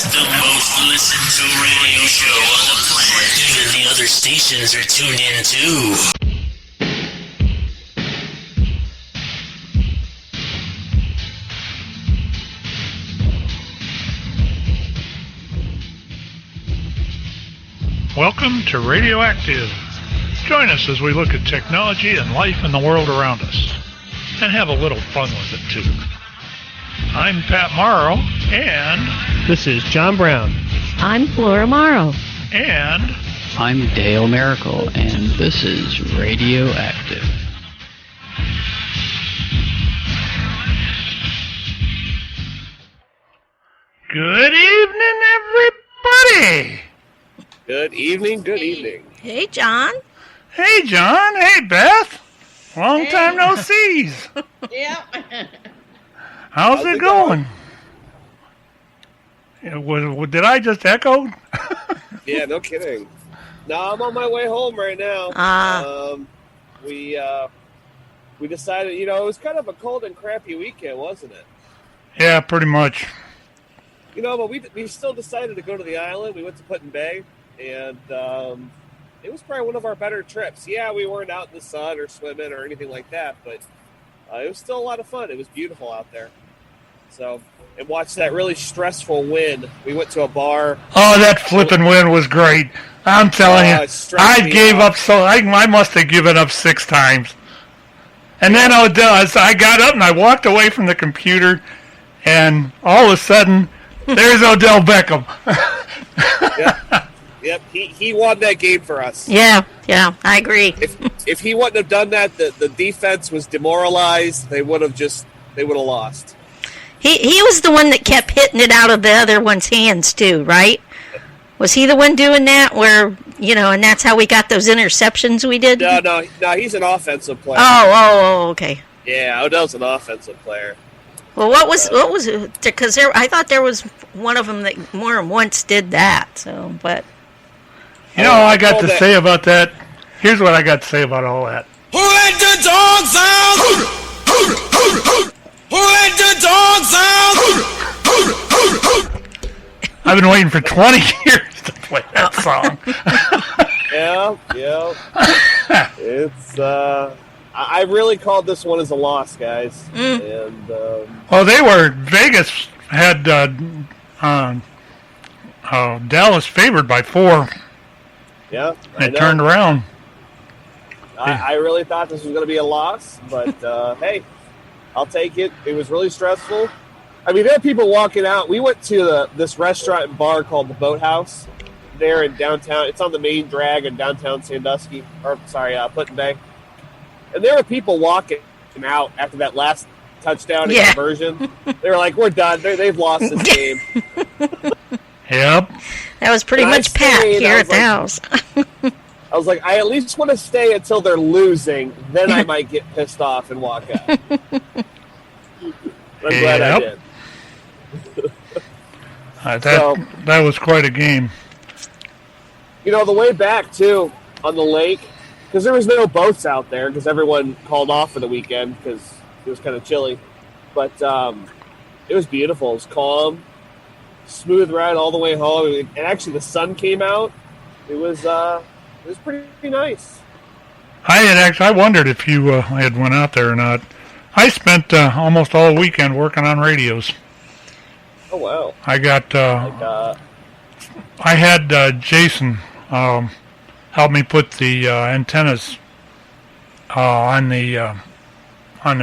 The most listened to radio show on the planet. Even the other stations are tuned in too. Welcome to Radioactive. Join us as we look at technology and life in the world around us, and have a little fun with it too. I'm Pat Morrow, and... This is John Brown. I'm Flora Morrow. And... I'm Dale Miracle, and this is Radioactive. Good evening, everybody! Good evening, good evening. Hey, John. Hey, John. Hey, Beth. Long time no sees. Yep. How's it going? Did I just echo? Yeah, no kidding. No, I'm on my way home right now. We decided, it was kind of a cold and crappy weekend, wasn't it? Yeah, pretty much. But we still decided to go to the island. We went to Put-in Bay, and it was probably one of our better trips. Yeah, we weren't out in the sun or swimming or anything like that, but it was still a lot of fun. It was beautiful out there. So, and watched that really stressful wind. We went to a bar. Oh, that flipping wind was great. I'm telling you, I gave up I must have given up 6 times. And then I got up and I walked away from the computer, and all of a sudden, there's Odell Beckham. Yep, he won that game for us. Yeah, I agree. If he wouldn't have done that, the defense was demoralized. They would have lost. He was the one that kept hitting it out of the other one's hands too, right? Was he the one doing that where, and that's how we got those interceptions we did? No, he's an offensive player. Oh, okay. Yeah, Odell's an offensive player. Well, what was it? Because I thought there was one of them that more than once did that. So, but I got to say about that. Here's what I got to say about all that. Who let the dogs out? Who let the dogs out? I've been waiting for 20 years to play that song. Yeah. It's I really called this one as a loss, guys. And well, Vegas had Dallas favored by 4. Yeah, it turned around. I really thought this was going to be a loss, but hey, I'll take it. It was really stressful. I mean, there are people walking out. We went to this restaurant and bar called the Boathouse there in downtown. It's on the main drag in downtown Sandusky, Put-in Bay. And there were people walking out after that last touchdown and conversion. They were like, we're done. They've lost this game. Yep. That was pretty much Pat here at the house. I was like, I at least want to stay until they're losing. Then I might get pissed off and walk out. I'm glad I did. That was quite a game. The way back, too, on the lake, because there was no boats out there because everyone called off for the weekend because it was kind of chilly. But it was beautiful. It was calm, smooth ride all the way home. And actually, the sun came out. It was pretty nice. I wondered if you had went out there or not. I spent almost all weekend working on radios. Oh, wow. I got... I had Jason help me put the antennas on the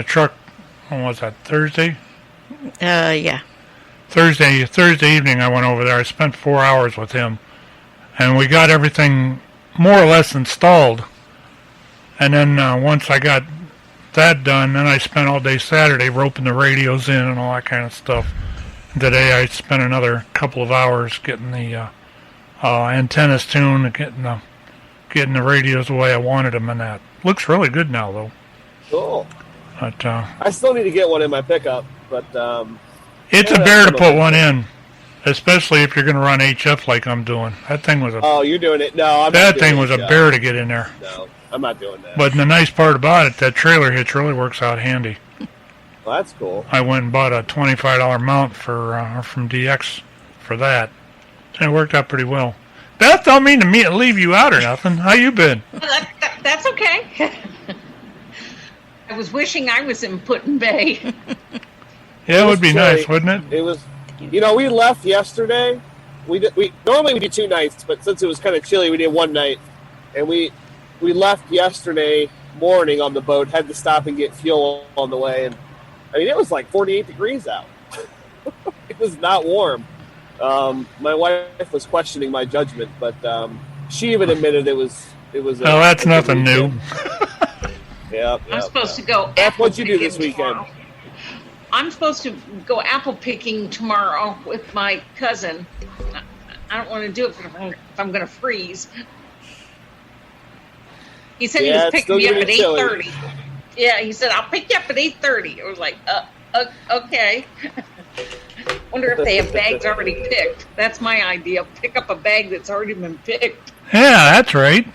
truck. When was that, Thursday? Yeah. Thursday evening I went over there. I spent 4 hours with him. And we got everything more or less installed. And then once I got that done, then I spent all day Saturday roping the radios in and all that kind of stuff. Today I spent another couple of hours getting the antennas tuned and getting the radios the way I wanted them, and that looks really good now, though. Cool. But I still need to get one in my pickup, but it's a bear to put one in, especially if you're going to run HF like I'm doing. That thing was a... Oh, you're doing it? No, I'm that not thing doing was it, a bear to get in there. No, I'm not doing that. But the nice part about it, that trailer hitch really works out handy. Well, that's cool. I went and bought a $25 mount from DX for that. And it worked out pretty well. Beth, don't mean to leave you out or nothing. How you been? That's okay. I was wishing I was in Put-in Bay. Yeah, it would be nice, wouldn't it? It was, we left yesterday. We normally we do 2 nights, but since it was kind of chilly, we did 1 night. And we left yesterday morning on the boat, had to stop and get fuel on the way. And I mean, it was like 48 degrees out. It was not warm. My wife was questioning my judgment, but she even admitted it was. Oh, that's nothing new. Yeah. I'm supposed to go. Beth, what'd you do this weekend? Tomorrow. I'm supposed to go apple picking tomorrow with my cousin. I don't want to do it if I'm going to freeze. He said he was picking me up at 8:30. Yeah, he said, I'll pick you up at 8:30. I was like, okay. Wonder if they have bags already picked. That's my idea. Pick up a bag that's already been picked. Yeah, that's right.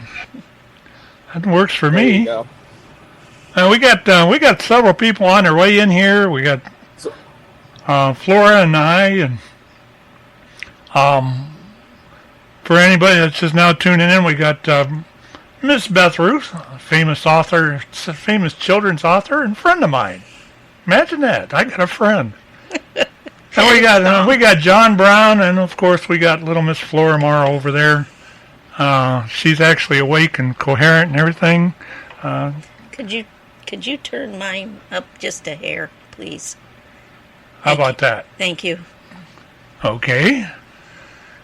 That works for There me. you go. We got several people on their way in here. We got Flora and I, and for anybody that's just now tuning in, we got Miss Beth Ruth, a famous author, famous children's author, and friend of mine. Imagine that! I got a friend. And we got John Brown, and of course we got little Miss Flora Morrow over there. She's actually awake and coherent and everything. Could you turn mine up just a hair, please? How about that? Thank you. Okay.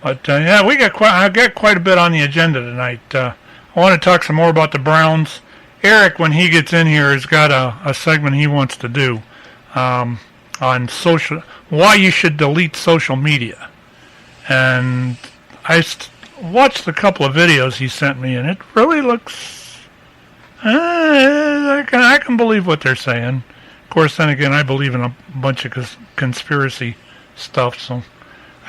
But yeah, I got quite a bit on the agenda tonight. I want to talk some more about the Browns. Eric, when he gets in here, has got a segment he wants to do on why you should delete social media. And I watched a couple of videos he sent me, and it really looks. I can believe what they're saying. Of course, then again, I believe in a bunch of conspiracy stuff, so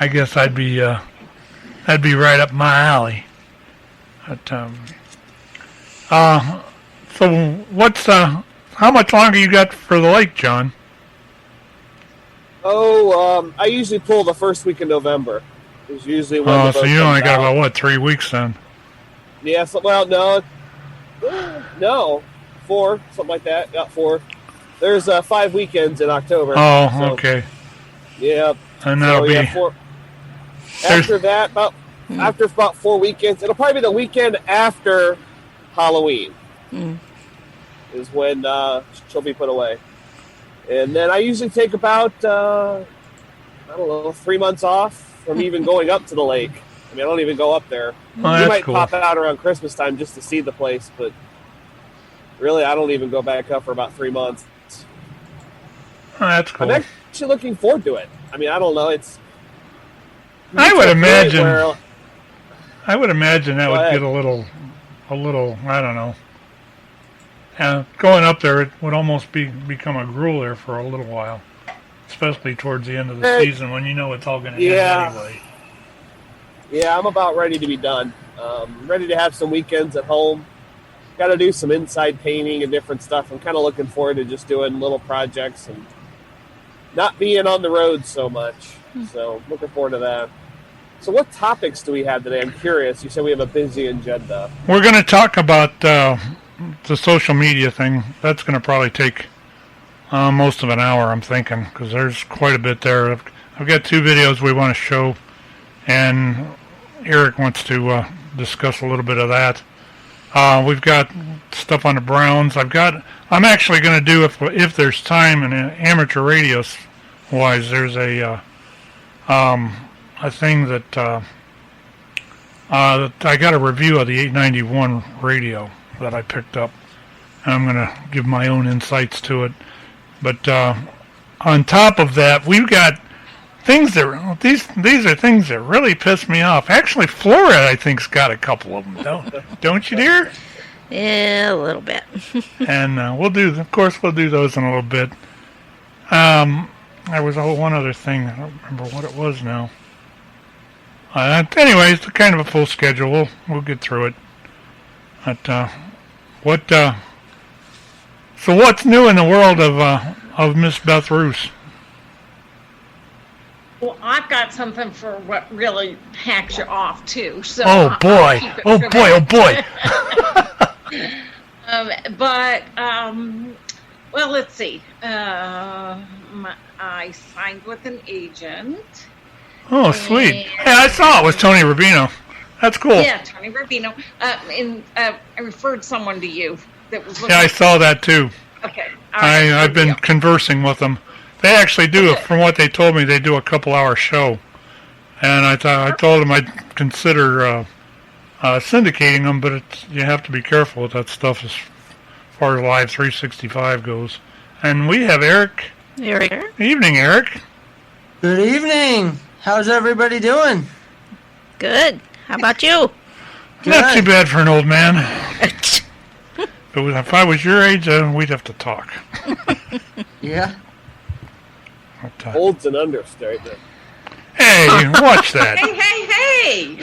I guess that'd be right up my alley. But so what's how much longer you got for the lake, John? I usually pull the first week of November. It's usually when the boat so you only comes got out. about 3 weeks then? Yeah, no, 4, something like that. Got 4. There's 5 weekends in October. Oh, so, okay. Yeah. And that'll be 4. After that, after about 4 weekends, it'll probably be the weekend after Halloween. Is when she'll be put away. And then I usually take about, 3 months off from even going up to the lake. I mean, I don't even go up there. Oh, You that's might cool. pop out around Christmas time just to see the place, but really, I don't even go back up for about 3 months. Oh, that's cool. I'm actually looking forward to it. I mean, I don't know. I would imagine. Where, I would imagine that Go would ahead. get a little, I don't know. Going up there, it would almost become a gruel there for a little while, especially towards the end of the season when you know it's all going to end anyway. Yeah, I'm about ready to be done. Ready to have some weekends at home. Got to do some inside painting and different stuff. I'm kind of looking forward to just doing little projects and not being on the road so much. So looking forward to that. So what topics do we have today? I'm curious. You said we have a busy agenda. We're going to talk about the social media thing. That's going to probably take most of an hour, I'm thinking, because there's quite a bit there. I've got 2 videos we want to show, and Eric wants to discuss a little bit of that. We've got stuff on the Browns. I'm actually going to do, if there's time in amateur radio wise, there's a thing that I got a review of the 891 radio that I picked up, and I'm going to give my own insights to it. But on top of that, we've got things that these are things that really piss me off. Actually, Flora, I think's got a couple of them. Don't you, dear? Yeah, a little bit. And we'll do those in a little bit. There was one other thing. I don't remember what it was now. Anyway, it's kind of a full schedule. We'll get through it. But so what's new in the world of Miss Beth Roos? Well, I've got something for what really hacks you off too. So Oh I'll boy! keep it Oh for boy! that. Oh boy! Well, let's see. I signed with an agent. Oh, sweet! Hey, I saw it was Tony Rubino. That's cool. Yeah, Tony Rubino. I referred someone to you that was looking. Yeah, I saw that too. Okay. All right, I've good been deal. conversing with them. They actually do, Okay. from what they told me, they do a couple-hour show. And I told them I'd consider syndicating them, but you have to be careful with that stuff as far as Live 365 goes. And we have Eric. Eric. Evening, Eric. Good evening. How's everybody doing? Good. How about you? Not too Good. bad for an old man. If I was your age, we'd have to talk. Yeah. But, Old's an understatement. hey, watch that. Hey!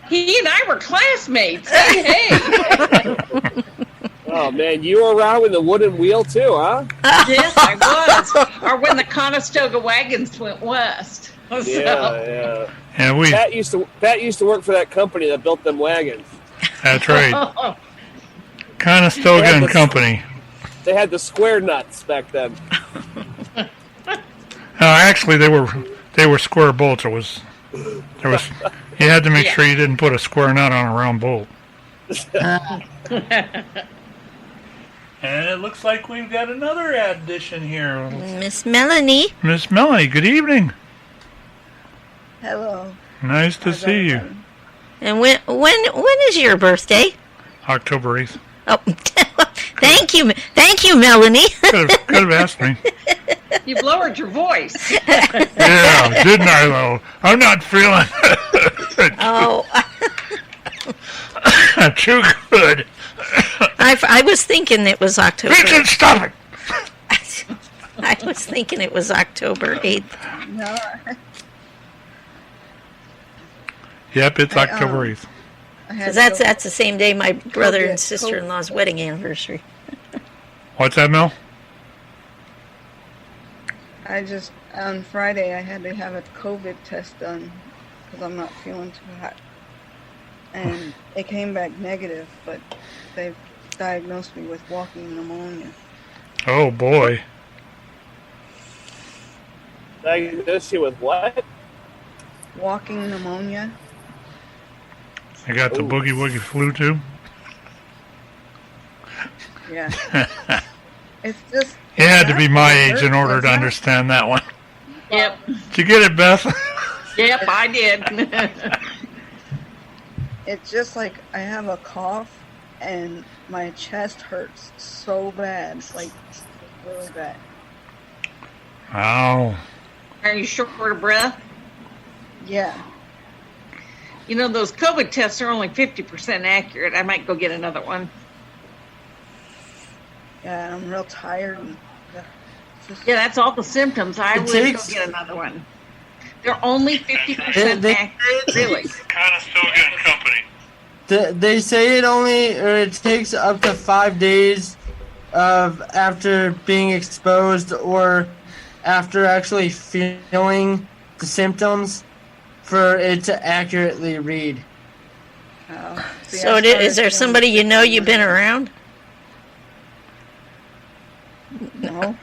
He and I were classmates. Hey! Oh man, you were around with the wooden wheel too, huh? Yes, I was. Or when the Conestoga wagons went west. So, Yeah. Yeah, Pat used to work for that company that built them wagons. that's right. Conestoga and Company. They had the square nuts back then. Actually, they were square bolts. You had to make sure you didn't put a square nut on a round bolt. And it looks like we've got another addition here. Miss Melanie. Miss Melanie, good evening. Hello. Nice to see you. And when is your birthday? October 8th. Oh, thank you, Melanie. Could have asked me. You've lowered your voice. Yeah, didn't I, though? I'm not feeling Oh, too good. I was thinking it was October. Richard, stop it! I was thinking it was October 8th. No, Yep, it's I, October 8th. I had Because to go- that's the same day my brother yeah, and sister-in-law's wedding anniversary. What's that, Mel? on Friday I had to have a COVID test done because I'm not feeling too hot, and it came back negative, but they've diagnosed me with walking pneumonia. Oh, boy. Diagnosed you with what? Walking pneumonia. I got the Ooh. boogie woogie flu, too. Yeah. It's just. You had to be my it age in hurts, order to doesn't it? understand that one. Yep. Did you get it, Beth? Yep, I did. It's just like I have a cough and my chest hurts so bad, like really bad. Oh. Are you short of breath? Yeah. You know, those COVID tests are only 50% accurate. I might go get another one. Yeah, and I'm real tired. And, it's just- Yeah, that's all the symptoms. I It would takes- go get another one. They're only 50% They- accurate, really. Conestoga and Company. They say it takes up to 5 days of after being exposed or after actually feeling the symptoms for it to accurately read. see, So I is there started somebody you know you've been around? No.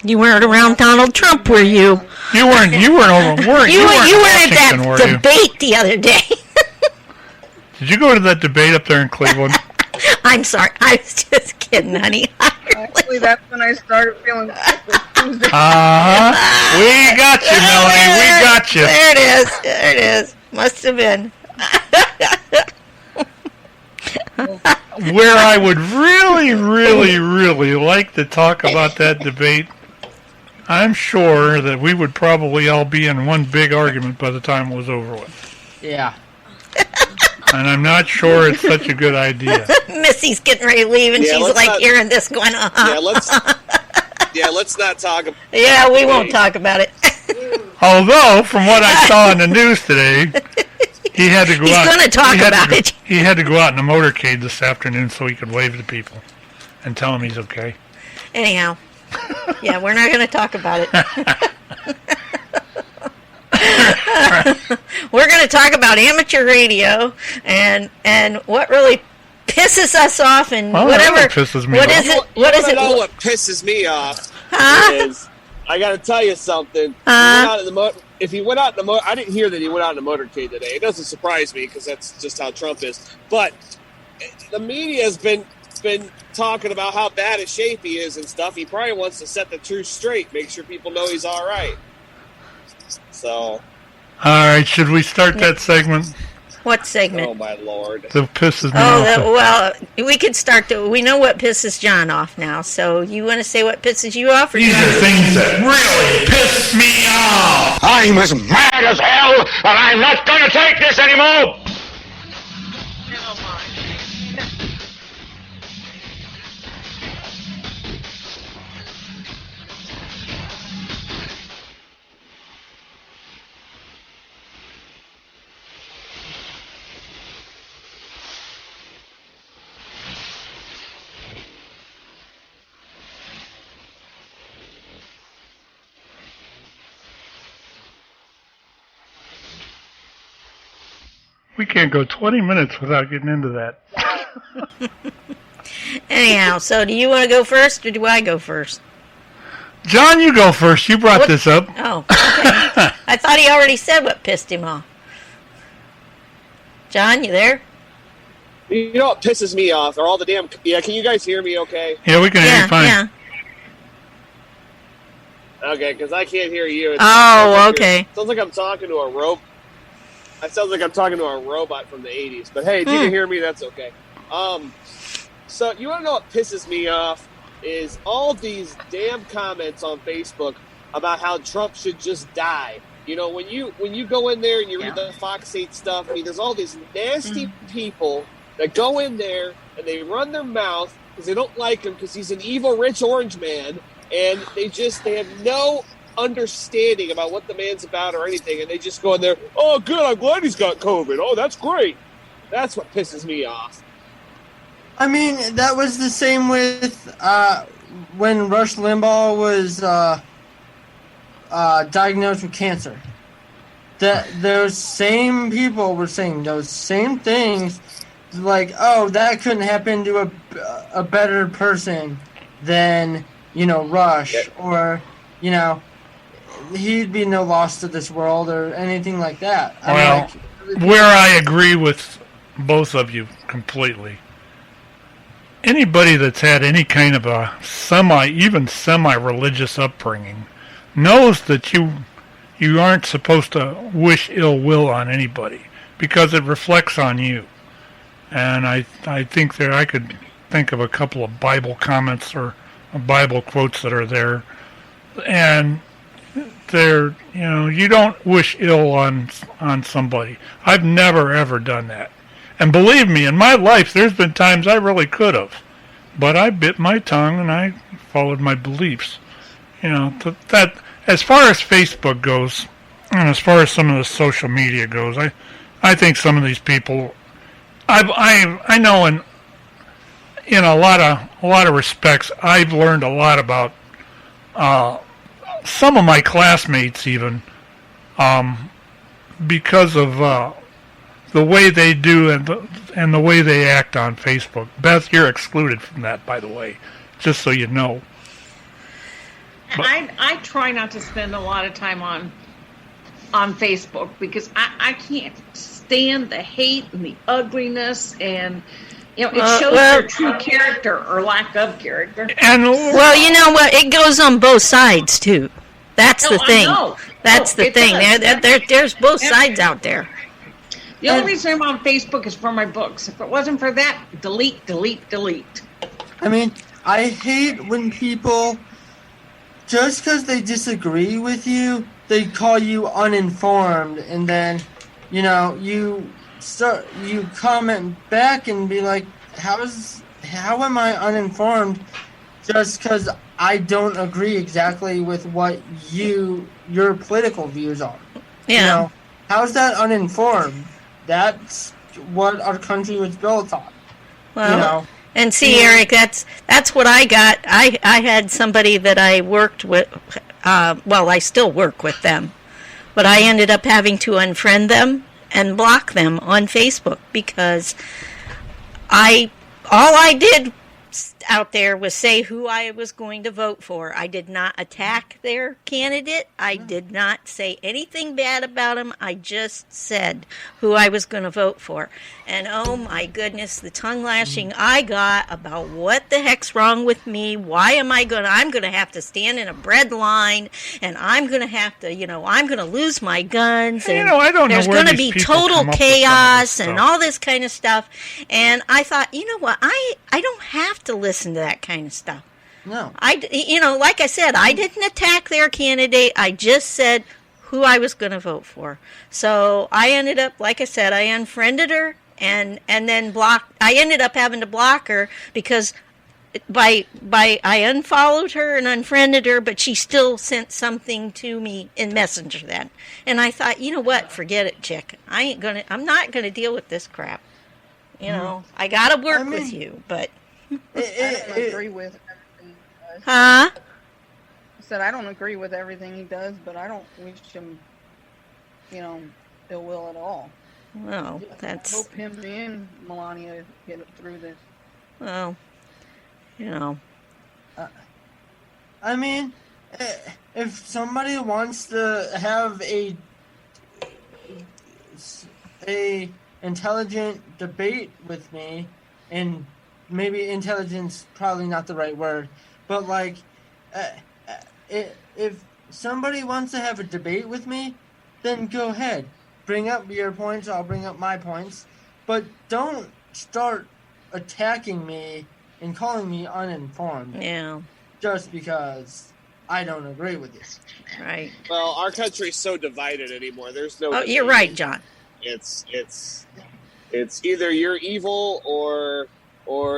You weren't around Donald Trump, were you? You weren't over. You were in at that Washington, were you? debate the other day. Did you go to that debate up there in Cleveland? I'm sorry. I was just kidding, honey. Actually, that's when I started feeling sick. Was Tuesday. Uh-huh. We got you, Melanie. We got you. There it is. There it is. Must have been. Where I would really, really, really like to talk about that debate, I'm sure that we would probably all be in one big argument by the time it was over with. Yeah. And I'm not sure it's such a good idea. Missy's getting ready to leave, and Yeah, she's let's like not- hearing this going on. Let's not talk about Yeah, we won't talk about it. Although, from what I saw in the news today, he had to go He's out. gonna talk he had about to go- it. He had to go out in a motorcade this afternoon so he could wave to people and tell them he's okay. Anyhow, yeah, we're not going to talk about it. We're going to talk about amateur radio and what really pisses us off and whatever. That pisses me what off. is it? What is it? know what pisses me off Huh? is I got to tell you something. If he went out in the I didn't hear that he went out in the motorcade today. It doesn't surprise me because that's just how Trump is. But the media has been talking about how bad a shape he is and stuff. He probably wants to set the truth straight, make sure people know he's all right. So. All right, should we start that segment? What segment? Oh my Lord! That pisses me Oh, off. well, we could start. We know what pisses John off now. So you want to say what pisses you off? Or These are things that really piss me off. I'm as mad as hell, and I'm not going to take this anymore. We can't go 20 minutes without getting into that. Anyhow, so do you want to go first or do I go first? John, you go first. You brought this up. Oh, okay. I thought he already said what pissed him off. John, you there? You know what pisses me off? Are all the damn... Yeah, can you guys hear me okay? Yeah, we can hear you fine. Yeah. Okay, because I can't hear you. Okay. Sounds like I'm talking to a robot. It sounds like I'm talking to a robot from the 80s. But hey, if you can hear me, that's okay. So you want to know what pisses me off? Is all these damn comments on Facebook about how Trump should just die. You know, when you go in there and you read the Fox 8 stuff, I mean, there's all these nasty people that go in there and they run their mouth because they don't like him because he's an evil rich orange man, and they have no understanding about what the man's about or anything, and they just go in there, oh good, I'm glad he's got COVID, oh that's great. That's what pisses me off. I mean, that was the same with when Rush Limbaugh was diagnosed with cancer. Those same people were saying those same things, like, oh, that couldn't happen to a better person than, Rush, or, he'd be no loss to this world or anything like that. Well, where I agree with both of you completely. Anybody that's had any kind of a semi-religious upbringing knows that you aren't supposed to wish ill will on anybody because it reflects on you. And I think that I could think of a couple of Bible comments or Bible quotes that are there, and they're, you don't wish ill on somebody. I've never ever done that. And believe me, in my life, there's been times I really could have. But I bit my tongue and I followed my beliefs. That as far as Facebook goes, and as far as some of the social media goes, I think some of these people, I know in a lot of respects, I've learned a lot about some of my classmates even, because of the way they do and the way they act on Facebook. Beth, you're excluded from that, by the way, just so you know. I try not to spend a lot of time on Facebook because I can't stand the hate and the ugliness, and it shows their true character or lack of character. And well, you know what? It goes on both sides too. That's the thing. That's the thing. There's both sides out there. The only reason I'm on Facebook is for my books. If it wasn't for that, delete. I mean, I hate when people, just because they disagree with you, they call you uninformed, and then, you comment back and be like, how am I uninformed just because I don't agree exactly with what your political views are? Yeah. How's that uninformed? That's what our country was built on. Well, and see, Eric, that's what I got. I had somebody that I worked with. I still work with them, but I ended up having to unfriend them and block them on Facebook because all I did out there was say who I was going to vote for. I did not attack their candidate. I did not say anything bad about him. I just said who I was going to vote for. And oh my goodness, the tongue lashing I got about what the heck's wrong with me. Why am I'm going to have to stand in a bread line, and I'm going to have to, I'm going to lose my guns, and I don't know there's where going to these be people total come up with some of this chaos and stuff. all this kind of stuff. And I thought, you know what, I don't have to listen to that kind of stuff. No. Like I said, I didn't attack their candidate. I just said who I was going to vote for. So I ended up, like I said, I unfriended her and then blocked. I ended up having to block her because I unfollowed her and unfriended her, but she still sent something to me in Messenger then. And I thought, you know what? Forget it, chick. I'm not gonna deal with this crap. I gotta work with you, but. I don't agree with everything he does. Huh? I said I don't agree with everything he does, but I don't wish him, ill will at all. Well, I hope him and Melania get through this. Well, I mean, if somebody wants to have a intelligent debate with me, and maybe intelligence probably not the right word, but like, if somebody wants to have a debate with me, then go ahead. Bring up your points, I'll bring up my points. But don't start attacking me and calling me uninformed. Yeah. Just because I don't agree with you. Right. Well, our country's so divided anymore. There's no. Oh, you're right, John. It's either you're evil or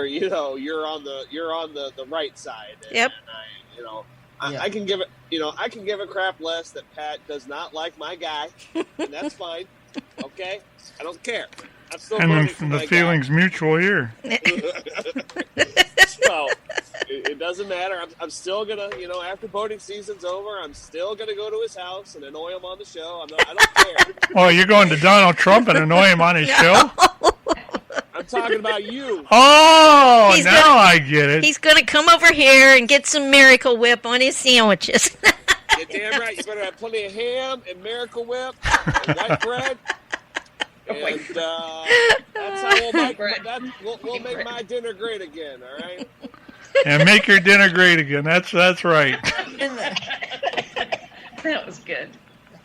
you're on the right side. Yep. I can give a crap less that Pat does not like my guy, and that's fine. Okay, I don't care. I'm still voting for my the feeling's mutual here. So it doesn't matter. I'm still gonna, after voting season's over, I'm still gonna go to his house and annoy him on the show. I don't care. Oh, you're going to Donald Trump and annoy him on his show? I'm talking about you. Oh, I get it. He's going to come over here and get some Miracle Whip on his sandwiches. You're damn right. You better have plenty of ham and Miracle Whip and white bread. And that's how we'll make my dinner great again, all right? And make your dinner great again. That's right. That was good.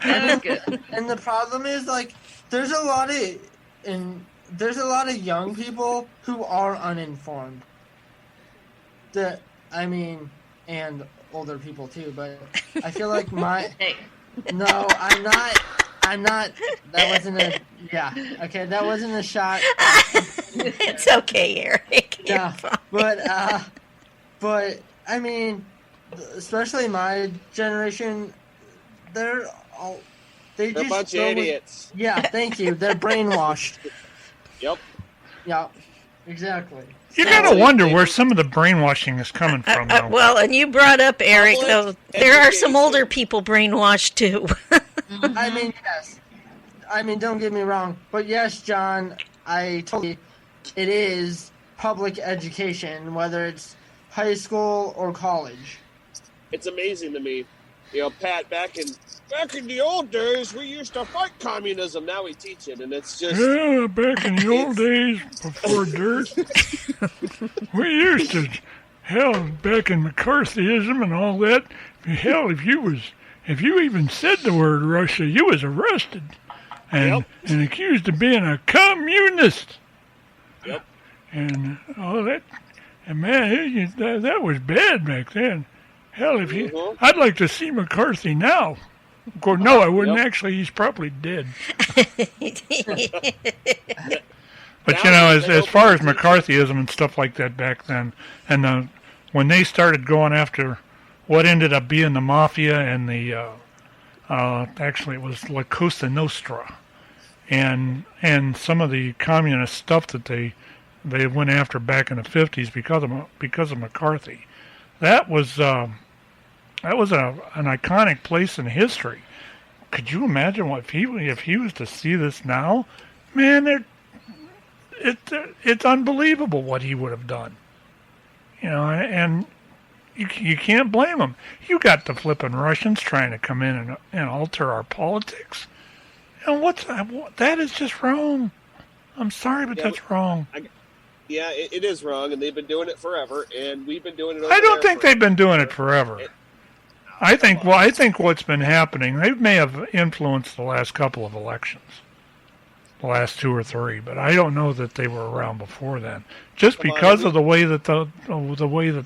That was good. And the problem is, like, there's a lot of young people who are uninformed. And older people too. But I feel like no, I'm not. That wasn't a. Yeah. Okay, that wasn't a shot. It's okay, Eric. Yeah, but I mean, especially my generation, they're a bunch of idiots. Yeah, thank you. They're brainwashed. Yep. Yeah, exactly. You gotta wonder where some of the brainwashing is coming from, though. Well, and you brought up, Eric, though, there are some older people brainwashed, too. I mean, yes. I mean, don't get me wrong. But yes, John, I told you, it is public education, whether it's high school or college. It's amazing to me. Pat, back in the old days, we used to fight communism. Now we teach it, and it's just... Yeah, back in the old days, before dirt, we used to... Hell, back in McCarthyism and all that, hell, if you even said the word Russia, you was arrested and accused of being a communist. Yep. And all that... And man, that was bad back then. Hell, I'd like to see McCarthy now. Of course, no, I wouldn't actually. He's probably dead. But as far as McCarthyism and stuff like that back then, and when they started going after what ended up being the mafia and the actually it was La Cosa Nostra, and some of the communist stuff that they went after back in the 50s because of McCarthy. That was an iconic place in history. could you imagine what if he was to see this now? Man, it's unbelievable what he would have done. You know, and you can't blame him. You got the flipping Russians trying to come in and alter our politics. And that is just wrong. I'm sorry, but that's wrong. Yeah, it is wrong, and they've been doing it forever, and we've been doing it. I don't think they've been doing it forever. I think what's been happening, they may have influenced the last couple of elections, the last 2 or 3, but I don't know that they were around before then. Just because of the way that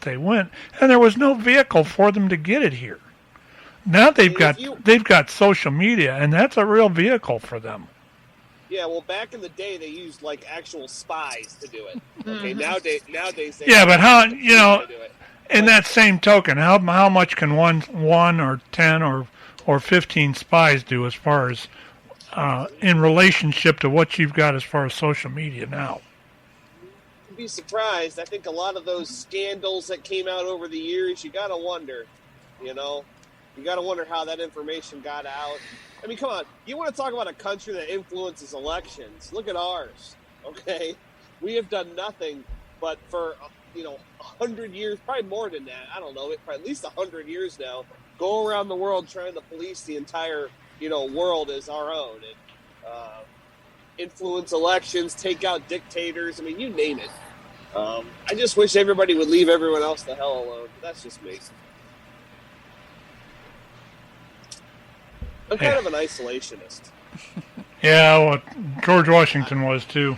they went, and there was no vehicle for them to get it here. Now they've got social media, and that's a real vehicle for them. Yeah, well, back in the day, they used like actual spies to do it. Okay, nowadays. Yeah, but how in that same token, how much can one or 10 or 15 spies do as far as in relationship to what you've got as far as social media now? You'd be surprised. I think a lot of those scandals that came out over the years, you got to wonder, you got to wonder how that information got out. I mean, come on. You want to talk about a country that influences elections? Look at ours, okay? We have done nothing but for, 100 years, probably more than that. I don't know, at least 100 years now, go around the world trying to police the entire, world as our own and influence elections, take out dictators. I mean, you name it. I just wish everybody would leave everyone else the hell alone. That's just me. I'm kind of an isolationist. Yeah, well, George Washington was too.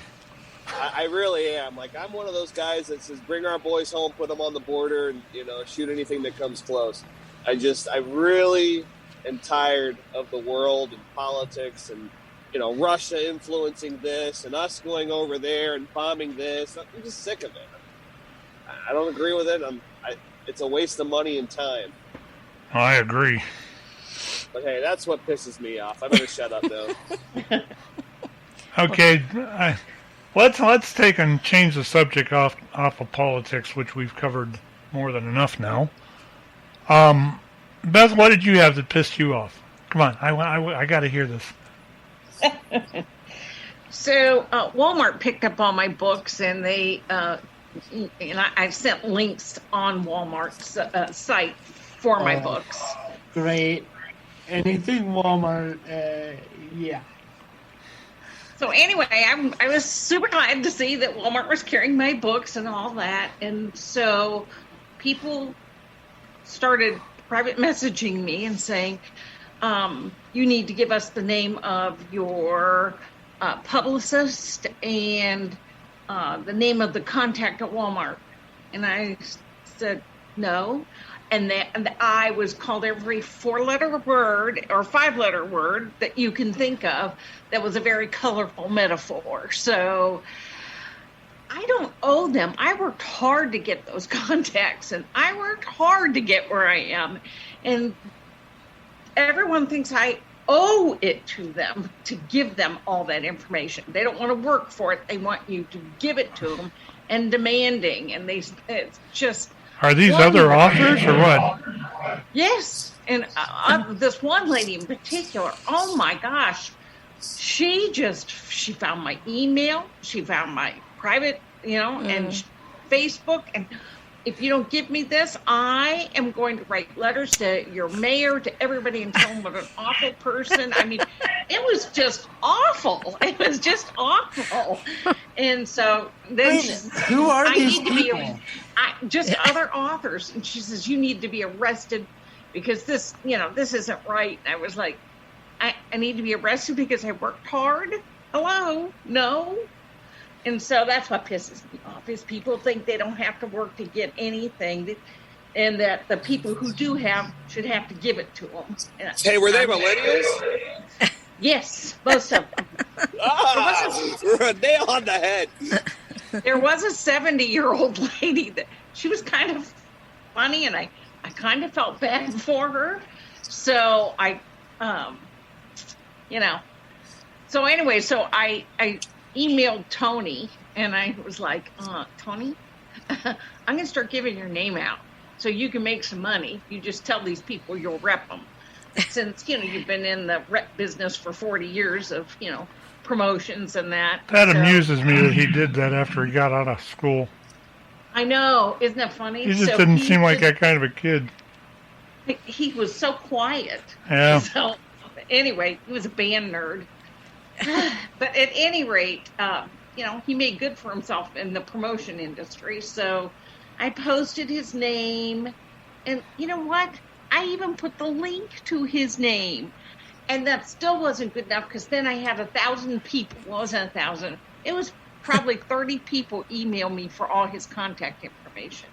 I really am. Like, I'm one of those guys that says, bring our boys home, put them on the border, and, shoot anything that comes close. I really am tired of the world and politics and, Russia influencing this and us going over there and bombing this. I'm just sick of it. I don't agree with it. It's a waste of money and time. I agree. But hey, that's what pisses me off. I better shut up now. Okay, let's take and change the subject off of politics, which we've covered more than enough now. Beth, what did you have that pissed you off? Come on, I got to hear this. So Walmart picked up all my books, and they I've sent links on Walmart's site for my books. Great. Anything Walmart, yeah. So anyway, I was super glad to see that Walmart was carrying my books and all that. And so people started private messaging me and saying, you need to give us the name of your publicist and the name of the contact at Walmart. And I said, no. And I was called every 4-letter word or 5-letter word that you can think of that was a very colorful metaphor. So I don't owe them. I worked hard to get those contacts, and I worked hard to get where I am. And everyone thinks I owe it to them to give them all that information. They don't want to work for it. They want you to give it to them and demanding. And it's just... Are these other authors or what? Yes. And this one lady in particular, oh my gosh, she found my email, she found my private, and Facebook. And if you don't give me this, I am going to write letters to your mayor, to everybody, and tell them what an awful person. I mean, it was just awful. It was just awful. And so then who are these people? Just other authors. And she says, you need to be arrested because this isn't right. And I was like, I need to be arrested because I worked hard? Hello? No. And so that's what pisses me off, is people think they don't have to work to get anything, and that the people who do have should have to give it to them. Hey, were they millennials? Yes, most of them. Nail on the head. There was a 70-year-old lady that she was kind of funny, and I kind of felt bad for her. So So anyway, so I emailed Tony, and I was like, Tony, I'm going to start giving your name out so you can make some money. You just tell these people you'll rep them. since, you've been in the rep business for 40 years of, promotions and that. That So, amuses me that he did that after he got out of school. I know. Isn't that funny? He just So didn't seem like that kind of a kid. He was so quiet. Yeah. So, anyway, he was a band nerd. But at any rate, he made good for himself in the promotion industry. So I posted his name. And you know what? I even put the link to his name. And that still wasn't good enough because then I had 1,000 people. Well, it wasn't 1,000. It was probably 30 people email me for all his contact information.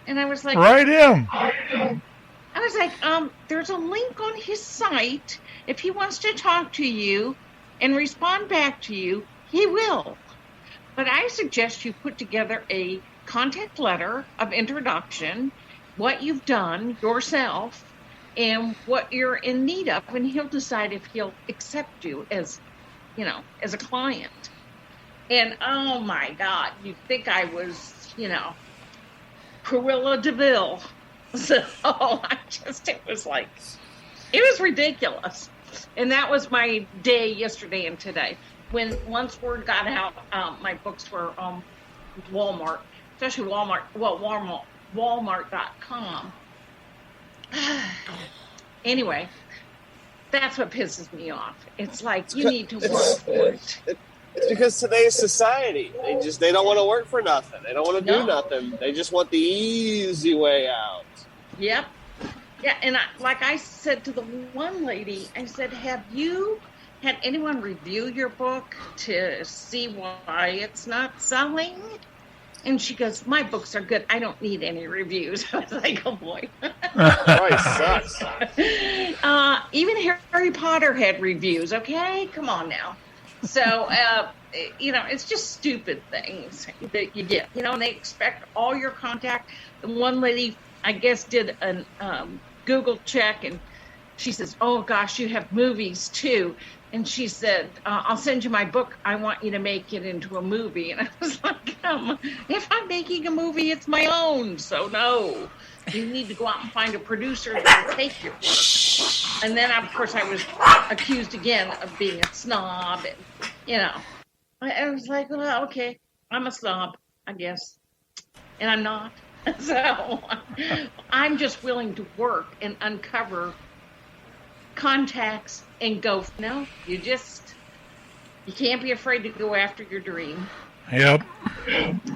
And I was like, Write him. I was like, there's a link on his site. If he wants to talk to you and respond back to you, he will. But I suggest you put together a contact letter of introduction, what you've done yourself, and what you're in need of, and he'll decide if he'll accept you as, as a client. And oh my God, you'd think I was, Cruella DeVille. So it was ridiculous. And that was my day yesterday and today. Once word got out, my books were Walmart, especially Walmart.com. Anyway, that's what pisses me off. It's like you need to work for it. It's because today's society, they don't want to work for nothing. They don't want to do nothing. They just want the easy way out. Yep. Yeah, and like I said to the one lady, I said, have you had anyone review your book to see why it's not selling? And she goes, my books are good. I don't need any reviews. I was like, oh, boy. Sucks. Even Harry Potter had reviews, okay? Come on now. So, it's just stupid things that you get. And they expect all your contact. The one lady, I guess, did a Google check, and she says, oh, gosh, you have movies, too. And she said, I'll send you my book. I want you to make it into a movie. And I was like, if I'm making a movie, it's my own. So, no. You need to go out and find a producer that will take your work. And then, of course, I was accused again of being a snob. And, I was like, well, okay, I'm a snob, I guess. And I'm not. So I'm just willing to work and uncover contacts and go, no, you can't be afraid to go after your dream. Yep.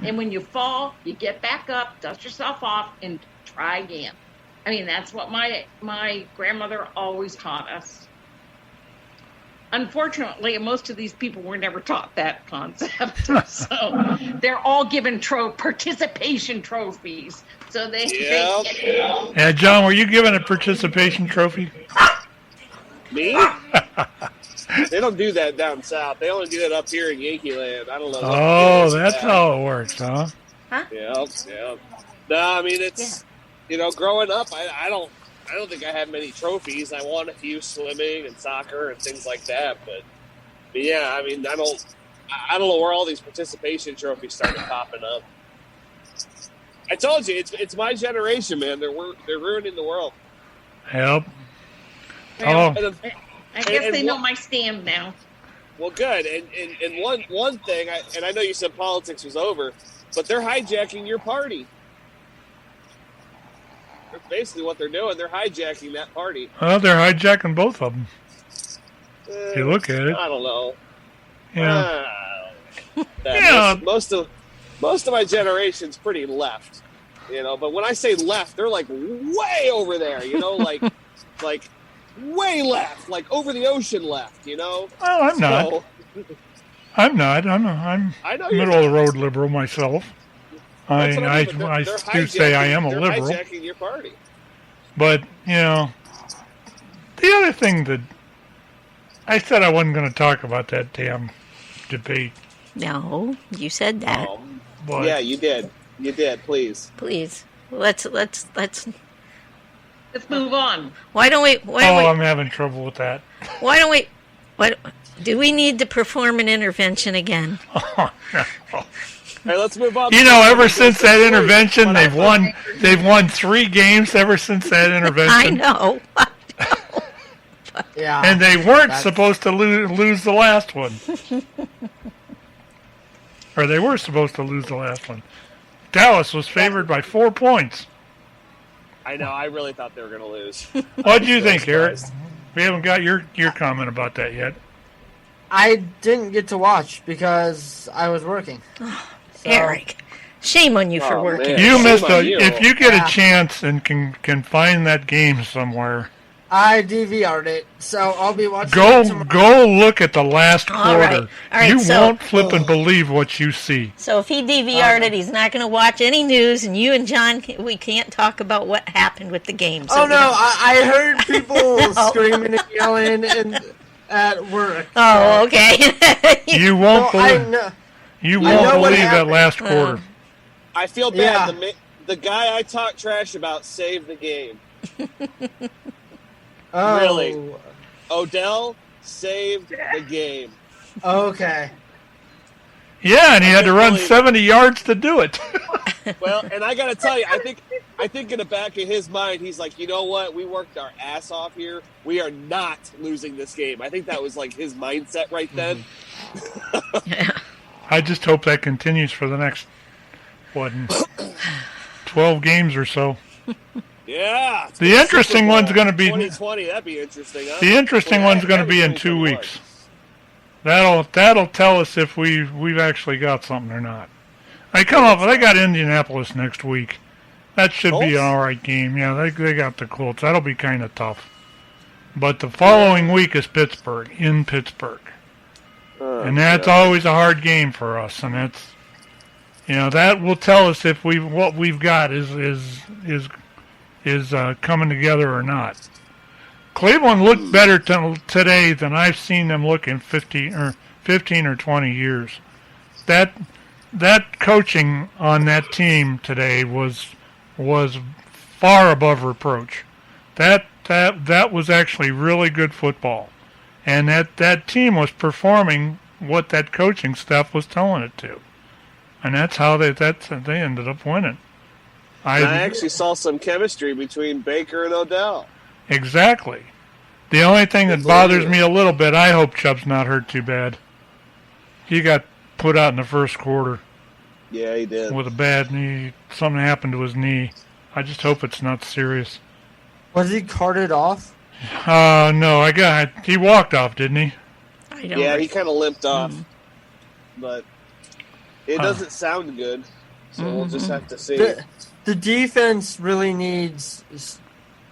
And when you fall, you get back up, dust yourself off, and try again. I mean, that's what my grandmother always taught us. Unfortunately, most of these people were never taught that concept. So they're all given participation trophies. So they Yeah, John, were you given a participation trophy? Me? They don't do that down south. They only do that up here in Yankee Land. I don't know. Oh, that's how it works, huh? Yeah. No, I mean, it's, growing up, I don't think I had many trophies. I won a few swimming and soccer and things like that. But yeah, I mean, I don't know where all these participation trophies started popping up. I told you, it's my generation, man. They're ruining the world. Yep. Well, I guess they know my stand now. Well, good. And one thing, I know you said politics was over, but they're hijacking your party. That's basically what they're doing. They're hijacking that party. Well, they're hijacking both of them. If you look at it. I don't know. Yeah. Most of my generation's pretty left, But when I say left, they're like way over there, like way left, like over the ocean left, Well, I'm not. I'm not. I'm middle of the road liberal myself. I do say I am a liberal. They're hijacking your party. But, the other thing that I said I wasn't going to talk about that damn debate. No, you said that. But, yeah, you did. You did. Please. Let's move on. Why don't we? I'm having trouble with that. Why don't we? Do we need to perform an intervention again? Oh, no. Hey, let's move on. Ever since that intervention, they've won 3 games ever since that intervention. I know. Yeah. And they weren't supposed to lose the last one. Or they were supposed to lose the last one. Dallas was favored by 4 points. I know. I really thought they were going to lose. What do you think, Eric? We haven't got your comment about that yet. I didn't get to watch because I was working. Eric, shame on you for working. man. You Shame missed on you. If you get a chance and can find that game somewhere, I DVR'd it, so I'll be watching it tomorrow. go look at the last All quarter. right. All right, You so- won't flip and believe what you see. So if he DVR'd it, he's not going to watch any news, and you and John, we can't talk about what happened with the game. So Oh no, I heard people screaming and yelling at work. Oh, okay. You won't No, I believe. know. You I know won't what believe that happened. last quarter. I feel bad. The guy I talk trash about saved the game. Oh, Really? Odell saved the game. Okay. Yeah, and he had to run believe it. 70 yards to do it. Well, and I got to tell you, I think in the back of his mind, he's like, you know what? We worked our ass off here. We are not losing this game. I think that was like his mindset right then. I just hope that continues for the next, 12 games or so. Yeah. it's The gonna interesting Super Bowl one's going to be 2020. That'd be interesting. Huh? the interesting Well, one's going to be in 2 2021. weeks. That'll tell us if we've actually got something or not. They got Indianapolis next week. That should be an Colts? all right game. Yeah, they got the Colts. That'll be kind of tough. But the following week is Pittsburgh, in Pittsburgh. And that's always a hard game for us, and that's that will tell us if what we've got is coming together or not. Cleveland looked better today than I've seen them look in 15 or 20 years. That coaching on that team today was far above reproach. That was actually really good football. And that team was performing what that coaching staff was telling it to. And that's how they ended up winning. I actually saw some chemistry between Baker and Odell. Exactly. The only thing that bothers me a little bit, I hope Chubb's not hurt too bad. He got put out in the first quarter Yeah, he did. with a bad knee. Something happened to his knee. I just hope it's not serious. Was he carted off? No, he walked off, didn't he? I don't Yeah, he kind of limped off. But it doesn't sound good. So we'll just have to see. The defense really needs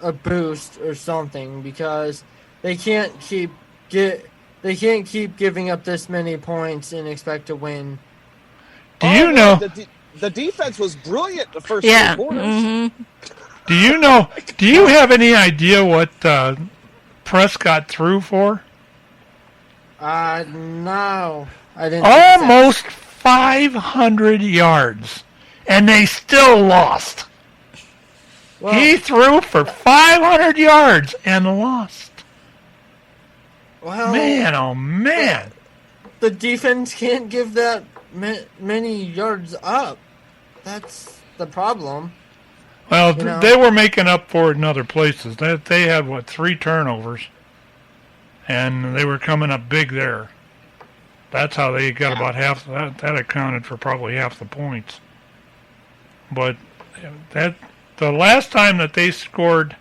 a boost or something because they can't keep giving up this many points and expect to win. Do you know? The defense was brilliant the first Yeah. 3 quarters. Mm-hmm. Do you know? Do you have any idea what Prescott threw for? No, I didn't. Almost 500 yards, and they still lost. Well, He threw for 500 yards and lost. well, Man, oh man! the defense can't give that many yards up. That's the problem. Well, You know. they were making up for it in other places. They had 3 turnovers, and they were coming up big there. That's how they got about half. That accounted for probably half the points. But the last time that they scored